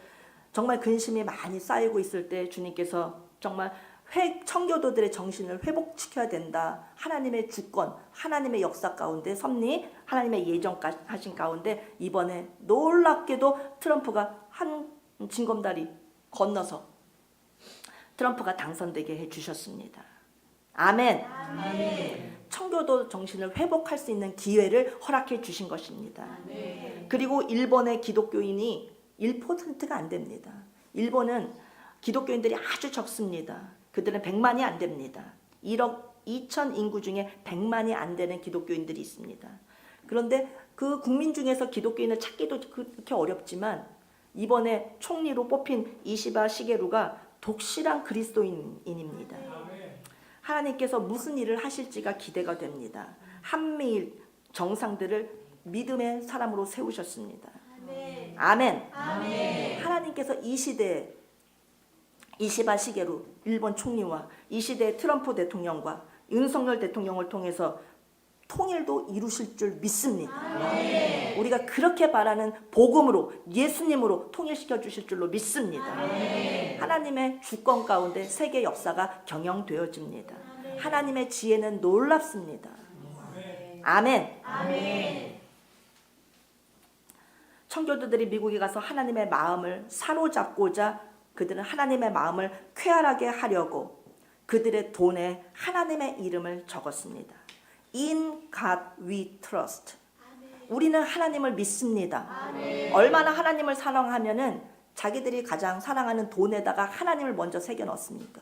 정말 근심이 많이 쌓이고 있을 때 주님께서 정말 청교도들의 정신을 회복시켜야 된다. 하나님의 주권, 하나님의 역사 가운데 섭리, 하나님의 예정하신 가운데 이번에 놀랍게도 트럼프가 한 징검다리 건너서 트럼프가 당선되게 해주셨습니다. 아멘. 청교도 정신을 회복할 수 있는 기회를 허락해 주신 것입니다. 그리고 일본의 기독교인이 1%가 안 됩니다. 일본은 기독교인들이 아주 적습니다. 그들은 100만이 안 됩니다. 1억 2천 인구 중에 100만이 안 되는 기독교인들이 있습니다. 그런데 그 국민 중에서 기독교인을 찾기도 그렇게 어렵지만 이번에 총리로 뽑힌 이시바 시게루가 독실한 그리스도인입니다. 하나님께서 무슨 일을 하실지가 기대가 됩니다. 한미일 정상들을 믿음의 사람으로 세우셨습니다. 아멘. 하나님께서 이 시대에 이시바 시게루 일본 총리와 이 시대의 트럼프 대통령과 윤석열 대통령을 통해서 통일도 이루실 줄 믿습니다. 우리가 그렇게 바라는 복음으로 예수님으로 통일시켜 주실 줄로 믿습니다. 하나님의 주권 가운데 세계 역사가 경영되어집니다. 하나님의 지혜는 놀랍습니다. 아멘. 청교도들이 미국에 가서 하나님의 마음을 사로잡고자 그들은 하나님의 마음을 쾌활하게 하려고 그들의 돈에 하나님의 이름을 적었습니다. In God we trust. 우리는 하나님을 믿습니다. 얼마나 하나님을 사랑하면은 자기들이 가장 사랑하는 돈에다가 하나님을 먼저 새겨 넣습니까?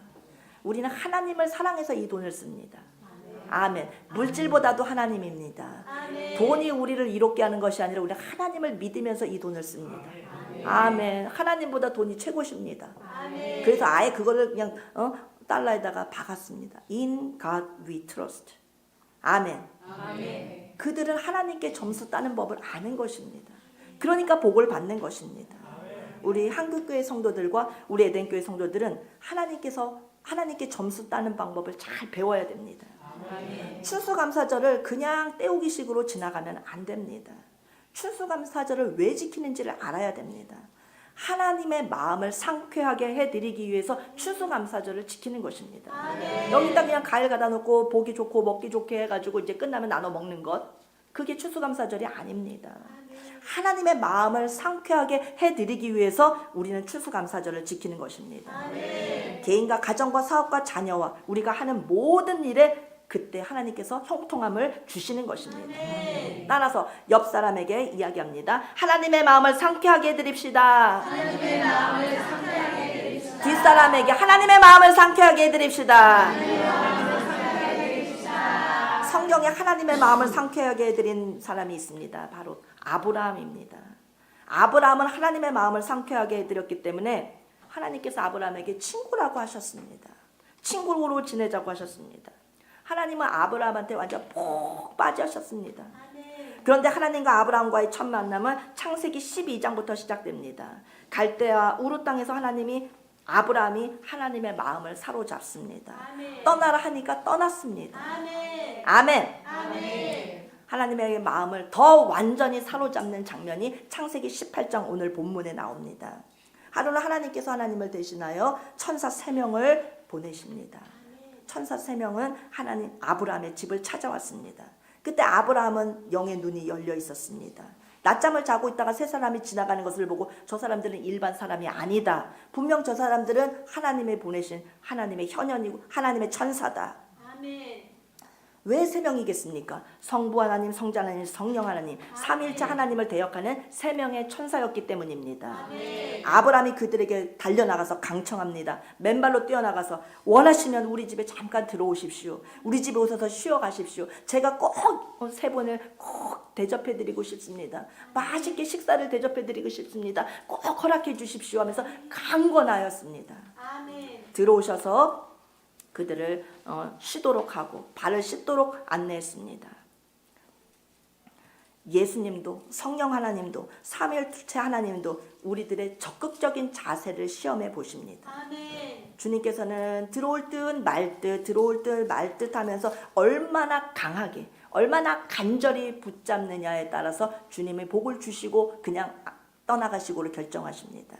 우리는 하나님을 사랑해서 이 돈을 씁니다. 아멘. 물질보다도 하나님입니다. 돈이 우리를 이롭게 하는 것이 아니라 우리는 하나님을 믿으면서 이 돈을 씁니다. 아멘. 하나님보다 돈이 최고십니다. 그래서 아예 그거를 그냥 달러에다가 박았습니다. In God we trust. 아멘. 그들은 하나님께 점수 따는 법을 아는 것입니다. 그러니까 복을 받는 것입니다. 우리 한국교회 성도들과 우리 에덴교회 성도들은 하나님께 점수 따는 방법을 잘 배워야 됩니다. 추수감사절을 그냥 때우기 식으로 지나가면 안 됩니다. 추수감사절을 왜 지키는지를 알아야 됩니다. 하나님의 마음을 상쾌하게 해드리기 위해서 추수감사절을 지키는 것입니다. 여기다 그냥 과일 갖다 놓고 보기 좋고 먹기 좋게 해가지고 이제 끝나면 나눠 먹는 것, 그게 추수감사절이 아닙니다. 하나님의 마음을 상쾌하게 해드리기 위해서 우리는 추수감사절을 지키는 것입니다. 개인과 가정과 사업과 자녀와 우리가 하는 모든 일에 그때 하나님께서 형통함을 주시는 것입니다. 따라서 옆 사람에게 이야기합니다. 하나님의 마음을 상쾌하게 해드립시다. 뒷사람에게 하나님의 마음을 상쾌하게 해드립시다. 성경에 하나님의 마음을 상쾌하게 해드린 사람이 있습니다. 바로 아브라함입니다. 아브라함은 하나님의 마음을 상쾌하게 해드렸기 때문에 하나님께서 아브라함에게 친구라고 하셨습니다. 친구로 지내자고 하셨습니다. 하나님은 아브라함한테 완전 푹 빠지셨습니다. 그런데 하나님과 아브라함과의 첫 만남은 창세기 12장부터 시작됩니다. 갈대아 우르 땅에서 아브라함이 하나님의 마음을 사로잡습니다. 떠나라 하니까 떠났습니다. 아멘. 하나님의 마음을 더 완전히 사로잡는 장면이 창세기 18장 오늘 본문에 나옵니다. 하루는 하나님께서 하나님을 대신하여 천사 3명을 보내십니다. 천사 3명은 아브라함의 집을 찾아왔습니다. 그때 아브라함은 영의 눈이 열려 있었습니다. 낮잠을 자고 있다가 세 사람이 지나가는 것을 보고 저 사람들은 일반 사람이 아니다. 분명 저 사람들은 하나님이 보내신 하나님의 현현이고 하나님의 천사다. 왜 3명이겠습니까? 성부 하나님, 성자 하나님, 성령 하나님, 삼위일체 하나님을 대역하는 3명의 천사였기 때문입니다. 아브라함이 그들에게 달려나가서 강청합니다. 맨발로 뛰어나가서 원하시면 우리 집에 잠깐 들어오십시오. 우리 집에 오셔서 쉬어 가십시오. 제가 꼭 3분을 꼭 대접해드리고 싶습니다. 맛있게 식사를 대접해드리고 싶습니다. 꼭 허락해 주십시오 하면서 강권하였습니다. 들어오셔서 그들을 쉬도록 하고 발을 씻도록 안내했습니다. 예수님도 성령 하나님도 삼위일체 하나님도 우리들의 적극적인 자세를 시험해 보십니다. 주님께서는 들어올 듯 말 듯 하면서 얼마나 강하게 얼마나 간절히 붙잡느냐에 따라서 주님의 복을 주시고 그냥 떠나가시고를 결정하십니다.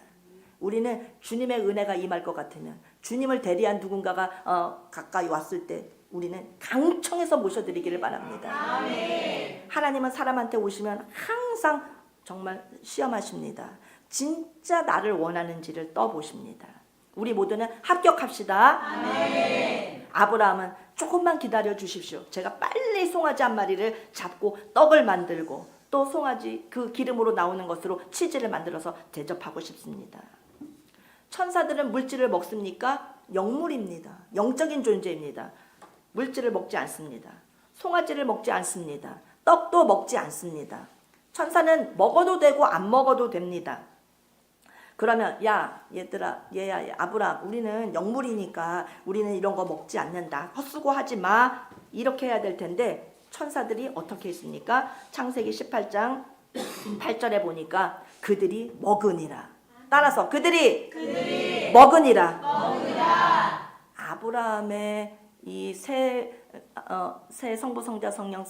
우리는 주님의 은혜가 임할 것 같으면 주님을 대리한 누군가가 가까이 왔을 때 우리는 강청해서 모셔드리기를 바랍니다. 하나님은 사람한테 오시면 항상 정말 시험하십니다. 진짜 나를 원하는지를 떠보십니다. 우리 모두는 합격합시다. 아브라함은 조금만 기다려 주십시오. 제가 빨리 송아지 한 마리를 잡고 떡을 만들고 또 송아지 그 기름으로 나오는 것으로 치즈를 만들어서 대접하고 싶습니다. 천사들은 물질을 먹습니까? 영물입니다. 영적인 존재입니다. 물질을 먹지 않습니다. 송아지를 먹지 않습니다. 떡도 먹지 않습니다. 천사는 먹어도 되고 안 먹어도 됩니다. 그러면 얘들아 아브라함 우리는 영물이니까 우리는 이런 거 먹지 않는다. 헛수고하지 마. 이렇게 해야 될 텐데 천사들이 어떻게 했습니까? 창세기 18장 8절에 보니까 그들이 먹으니라. 따라서 그들이 먹으니라. 아브라함의 이 새 성부 성자 성령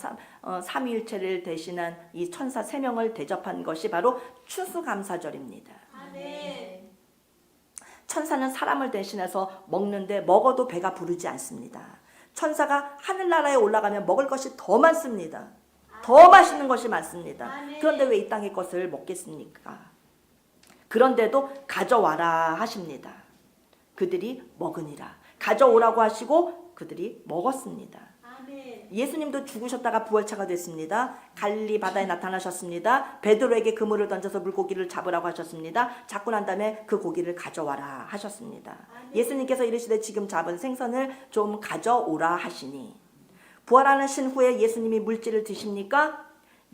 삼위일체를 대신한 이 천사 3명을 대접한 것이 바로 추수감사절입니다. 천사는 사람을 대신해서 먹는데 먹어도 배가 부르지 않습니다. 천사가 하늘나라에 올라가면 먹을 것이 더 많습니다. 더 맛있는 것이 많습니다. 그런데 왜 이 땅의 것을 먹겠습니까? 그런데도 가져와라 하십니다. 그들이 먹으니라. 가져오라고 하시고 그들이 먹었습니다. 예수님도 죽으셨다가 부활체가 됐습니다. 갈릴리 바다에 나타나셨습니다. 베드로에게 그물을 던져서 물고기를 잡으라고 하셨습니다. 잡고 난 다음에 그 고기를 가져와라 하셨습니다. 예수님께서 이르시되 지금 잡은 생선을 좀 가져오라 하시니, 부활하신 후에 예수님이 물질을 드십니까?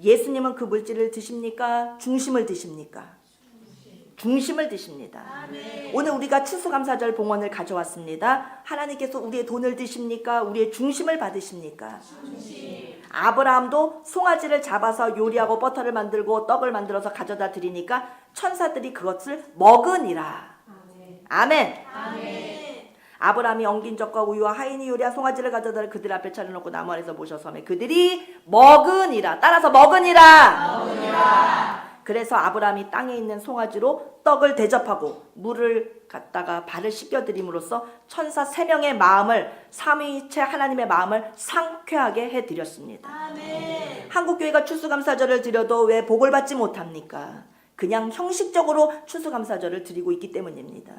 예수님은 그 물질을 드십니까? 중심을 드십니까? 중심을 드십니다. 오늘 우리가 추수감사절 봉헌을 가져왔습니다. 하나님께서 우리의 돈을 드십니까? 우리의 중심을 받으십니까? 아브라함도 송아지를 잡아서 요리하고 버터를 만들고 떡을 만들어서 가져다 드리니까 천사들이 그것을 먹으니라. 아멘. 아브라함이 엉긴 젖과 우유와 하인이 요리한 송아지를 가져다 그들 앞에 차려놓고 나무 아래서 모셔서 하며 그들이 먹으니라. 따라서 먹으니라. 그래서 아브라함이 땅에 있는 송아지로 떡을 대접하고 물을 갖다가 발을 씻겨드림으로써 천사 3명의 마음을, 삼위일체 하나님의 마음을 상쾌하게 해드렸습니다. 한국교회가 추수감사절을 드려도 왜 복을 받지 못합니까? 그냥 형식적으로 추수감사절을 드리고 있기 때문입니다.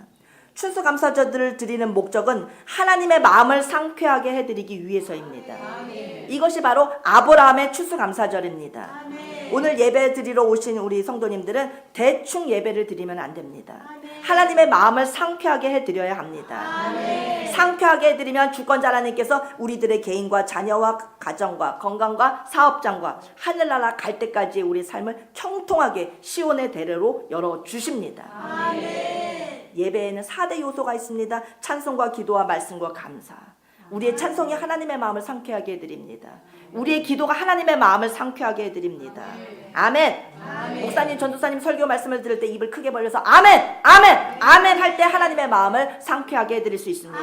추수감사절을 드리는 목적은 하나님의 마음을 상쾌하게 해드리기 위해서입니다. 이것이 바로 아브라함의 추수감사절입니다. 오늘 예배 드리러 오신 우리 성도님들은 대충 예배를 드리면 안 됩니다. 하나님의 마음을 상쾌하게 해드려야 합니다. 상쾌하게 해드리면 주권자 하나님께서 우리들의 개인과 자녀와 가정과 건강과 사업장과 하늘나라 갈 때까지 우리 삶을 형통하게 시온의 대로로 열어주십니다. 예배에는 4대 요소가 있습니다. 찬송과 기도와 말씀과 감사. 우리의 찬송이 하나님의 마음을 상쾌하게 해드립니다. 우리의 기도가 하나님의 마음을 상쾌하게 해드립니다. 아멘. 목사님, 전도사님 설교 말씀을 들을 때 입을 크게 벌려서 아멘, 아멘, 아멘 할 때 하나님의 마음을 상쾌하게 해드릴 수 있습니다.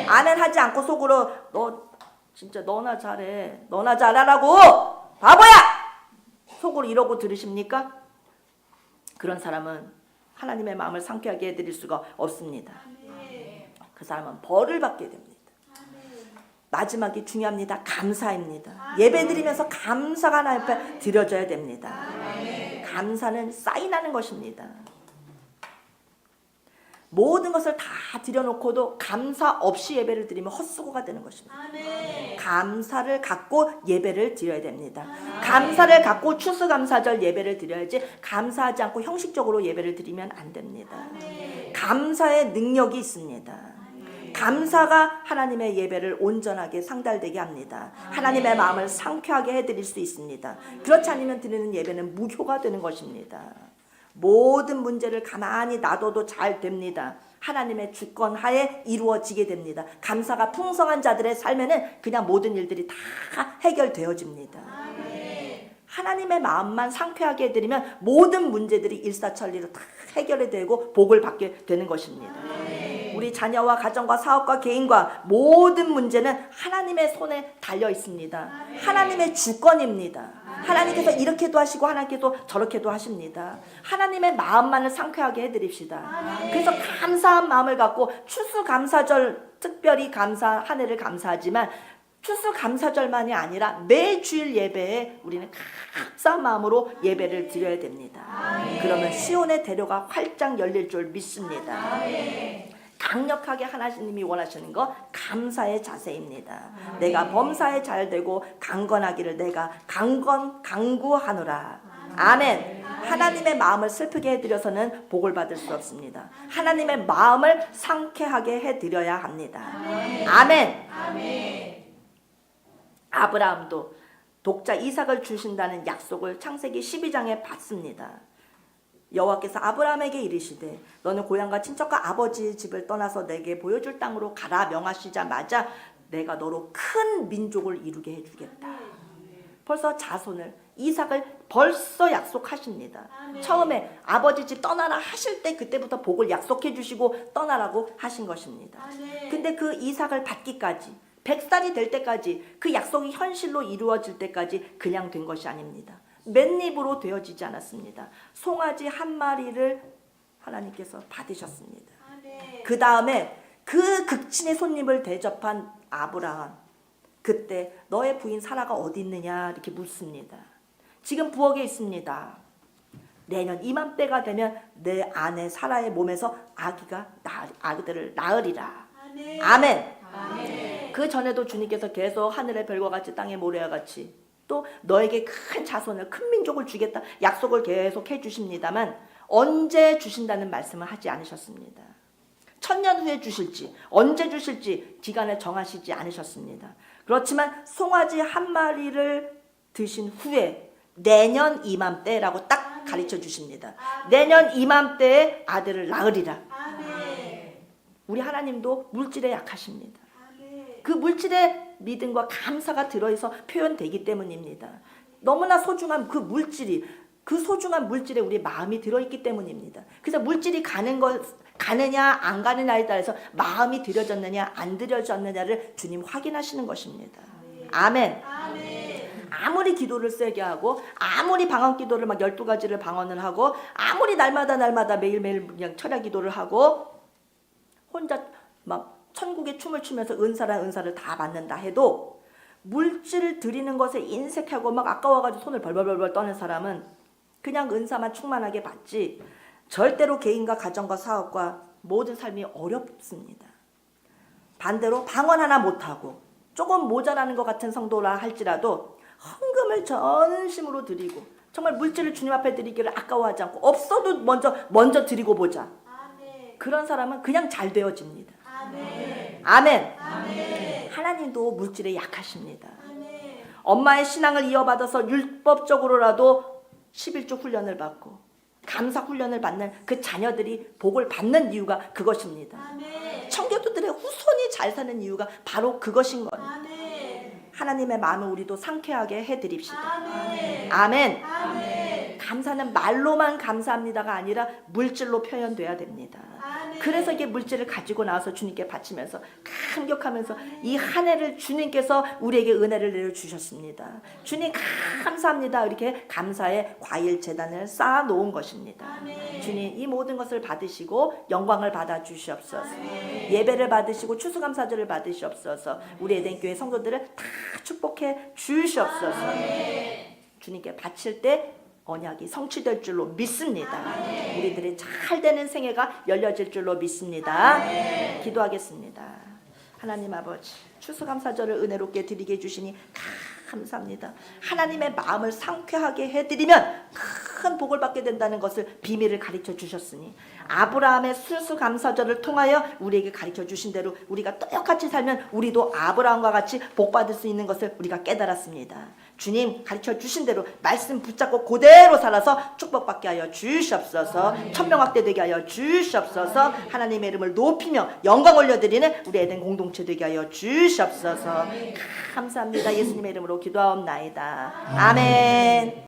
아멘 하지 않고 속으로 너 진짜 너나 잘해, 너나 잘하라고 바보야! 속으로 이러고 들으십니까? 그런 사람은 하나님의 마음을 상쾌하게 해드릴 수가 없습니다. 그 사람은 벌을 받게 됩니다. 마지막이 중요합니다. 감사입니다. 예배드리면서 감사가 하나님 앞에 드려져야 됩니다. 감사는 사인하는 것입니다. 모든 것을 다 드려놓고도 감사 없이 예배를 드리면 헛수고가 되는 것입니다. 감사를 갖고 예배를 드려야 됩니다. 감사를 갖고 추수감사절 예배를 드려야지 감사하지 않고 형식적으로 예배를 드리면 안 됩니다. 감사의 능력이 있습니다. 감사가 하나님의 예배를 온전하게 상달되게 합니다. 하나님의 마음을 상쾌하게 해드릴 수 있습니다. 그렇지 않으면 드리는 예배는 무효가 되는 것입니다. 모든 문제를 가만히 놔둬도 잘 됩니다. 하나님의 주권 하에 이루어지게 됩니다. 감사가 풍성한 자들의 삶에는 그냥 모든 일들이 다 해결되어집니다. 하나님의 마음만 상쾌하게 해드리면 모든 문제들이 일사천리로 다 해결이 되고 복을 받게 되는 것입니다. 우리 자녀와 가정과 사업과 개인과 모든 문제는 하나님의 손에 달려 있습니다. 하나님의 주권입니다. 하나님께서 이렇게도 하시고 하나님께서 저렇게도 하십니다. 하나님의 마음만을 상쾌하게 해드립시다. 그래서 감사한 마음을 갖고 추수감사절 특별히 한 해를 감사하지만 추수감사절만이 아니라 매 주일 예배에 우리는 감사한 마음으로 예배를 드려야 됩니다. 그러면 시온의 대로가 활짝 열릴 줄 믿습니다. 강력하게 하나님이 원하시는 거 감사의 자세입니다. 내가 범사에 잘되고 강건하기를 내가 강구하노라. 아멘. 하나님의 마음을 슬프게 해드려서는 복을 받을 수 없습니다. 하나님의 마음을 상쾌하게 해드려야 합니다. 아멘. 아브라함도 독자 이삭을 주신다는 약속을 창세기 12장에 받습니다. 여호와께서 아브라함에게 이르시되 너는 고향과 친척과 아버지의 집을 떠나서 내게 보여줄 땅으로 가라 명하시자마자 내가 너로 큰 민족을 이루게 해주겠다. 벌써 자손을 이삭을 벌써 약속하십니다. 처음에 아버지 집 떠나라 하실 때 그때부터 복을 약속해 주시고 떠나라고 하신 것입니다. 근데 그 이삭을 받기까지 100살이 될 때까지 그 약속이 현실로 이루어질 때까지 그냥 된 것이 아닙니다. 맨입으로 되어지지 않았습니다. 송아지 한 마리를 하나님께서 받으셨습니다. 그 다음에 그 극진의 손님을 대접한 아브라함, 그때 너의 부인 사라가 어디 있느냐 이렇게 묻습니다. 지금 부엌에 있습니다. 내년 이맘때가 되면 내 아내 사라의 몸에서 아기들을 낳으리라. 아멘. 아멘. 그 전에도 주님께서 계속 하늘의 별과 같이 땅의 모래와 같이 또 너에게 큰 자손을 큰 민족을 주겠다 약속을 계속 해주십니다만 언제 주신다는 말씀을 하지 않으셨습니다. 1000년 후에 주실지 언제 주실지 기간을 정하시지 않으셨습니다. 그렇지만 송아지 한 마리를 드신 후에 내년 이맘때라고 딱 가르쳐 주십니다. 내년 이맘때에 아들을 낳으리라. 아멘. 우리 하나님도 물질에 약하십니다. 그 물질에 믿음과 감사가 들어있어 표현되기 때문입니다. 너무나 소중한 그 물질이 그 소중한 물질에 우리 마음이 들어있기 때문입니다. 그래서 물질이 가느냐 안 가느냐에 따라서 마음이 들여졌느냐 안 들여졌느냐를 주님 확인하시는 것입니다. 아멘. 아멘. 아무리 기도를 세게 하고 아무리 방언 기도를 막 12가지를 방언을 하고 아무리 날마다 매일매일 그냥 철야 기도를 하고 혼자 막 천국의 춤을 추면서 은사란 은사를 다 받는다 해도 물질을 드리는 것에 인색하고 막 아까워가지고 손을 벌벌벌 떠는 사람은 그냥 은사만 충만하게 받지 절대로 개인과 가정과 사업과 모든 삶이 어렵습니다. 반대로 방언 하나 못하고 조금 모자라는 것 같은 성도라 할지라도 헌금을 전심으로 드리고 정말 물질을 주님 앞에 드리기를 아까워하지 않고 없어도 먼저 드리고 보자. 아멘. 그런 사람은 그냥 잘 되어집니다. 아멘. 아멘. 아멘. 하나님도 물질에 약하십니다. 아멘. 엄마의 신앙을 이어받아서 율법적으로라도 11조 훈련을 받고 감사 훈련을 받는 그 자녀들이 복을 받는 이유가 그것입니다. 아멘. 청교도들의 후손이 잘 사는 이유가 바로 그것인 겁니다. 아멘. 하나님의 마음을 우리도 상쾌하게 해드립시다. 아멘. 아멘. 아멘. 감사는 말로만 감사합니다가 아니라 물질로 표현돼야 됩니다. 아멘. 그래서 이게 물질을 가지고 나와서 주님께 바치면서 감격하면서 이 한 해를 주님께서 우리에게 은혜를 내려주셨습니다. 주님 감사합니다. 이렇게 감사의 과일 제단을 쌓아 놓은 것입니다. 아멘. 주님 이 모든 것을 받으시고 영광을 받아 주시옵소서. 아멘. 예배를 받으시고 추수감사절을 받으시옵소서. 우리 에덴교회 성도들을 다 축복해 주시옵소서. 아멘. 주님께 바칠 때 언약이 성취될 줄로 믿습니다. 아멘. 우리들의 잘 되는 생애가 열려질 줄로 믿습니다. 아멘. 기도하겠습니다. 하나님 아버지 추수감사절을 은혜롭게 드리게 해주시니 감사합니다. 하나님의 마음을 상쾌하게 해드리면 큰 복을 받게 된다는 것을 비밀을 가르쳐 주셨으니 아브라함의 추수감사절을 통하여 우리에게 가르쳐 주신 대로 우리가 똑같이 살면 우리도 아브라함과 같이 복 받을 수 있는 것을 우리가 깨달았습니다. 주님 가르쳐 주신 대로 말씀 붙잡고 그대로 살아서 축복받게 하여 주시옵소서. 천명학대 되게 하여 주시옵소서. 하나님의 이름을 높이며 영광 올려드리는 우리 에덴 공동체 되게 하여 주시옵소서. 감사합니다. 예수님의 이름으로 기도하옵나이다. 아멘.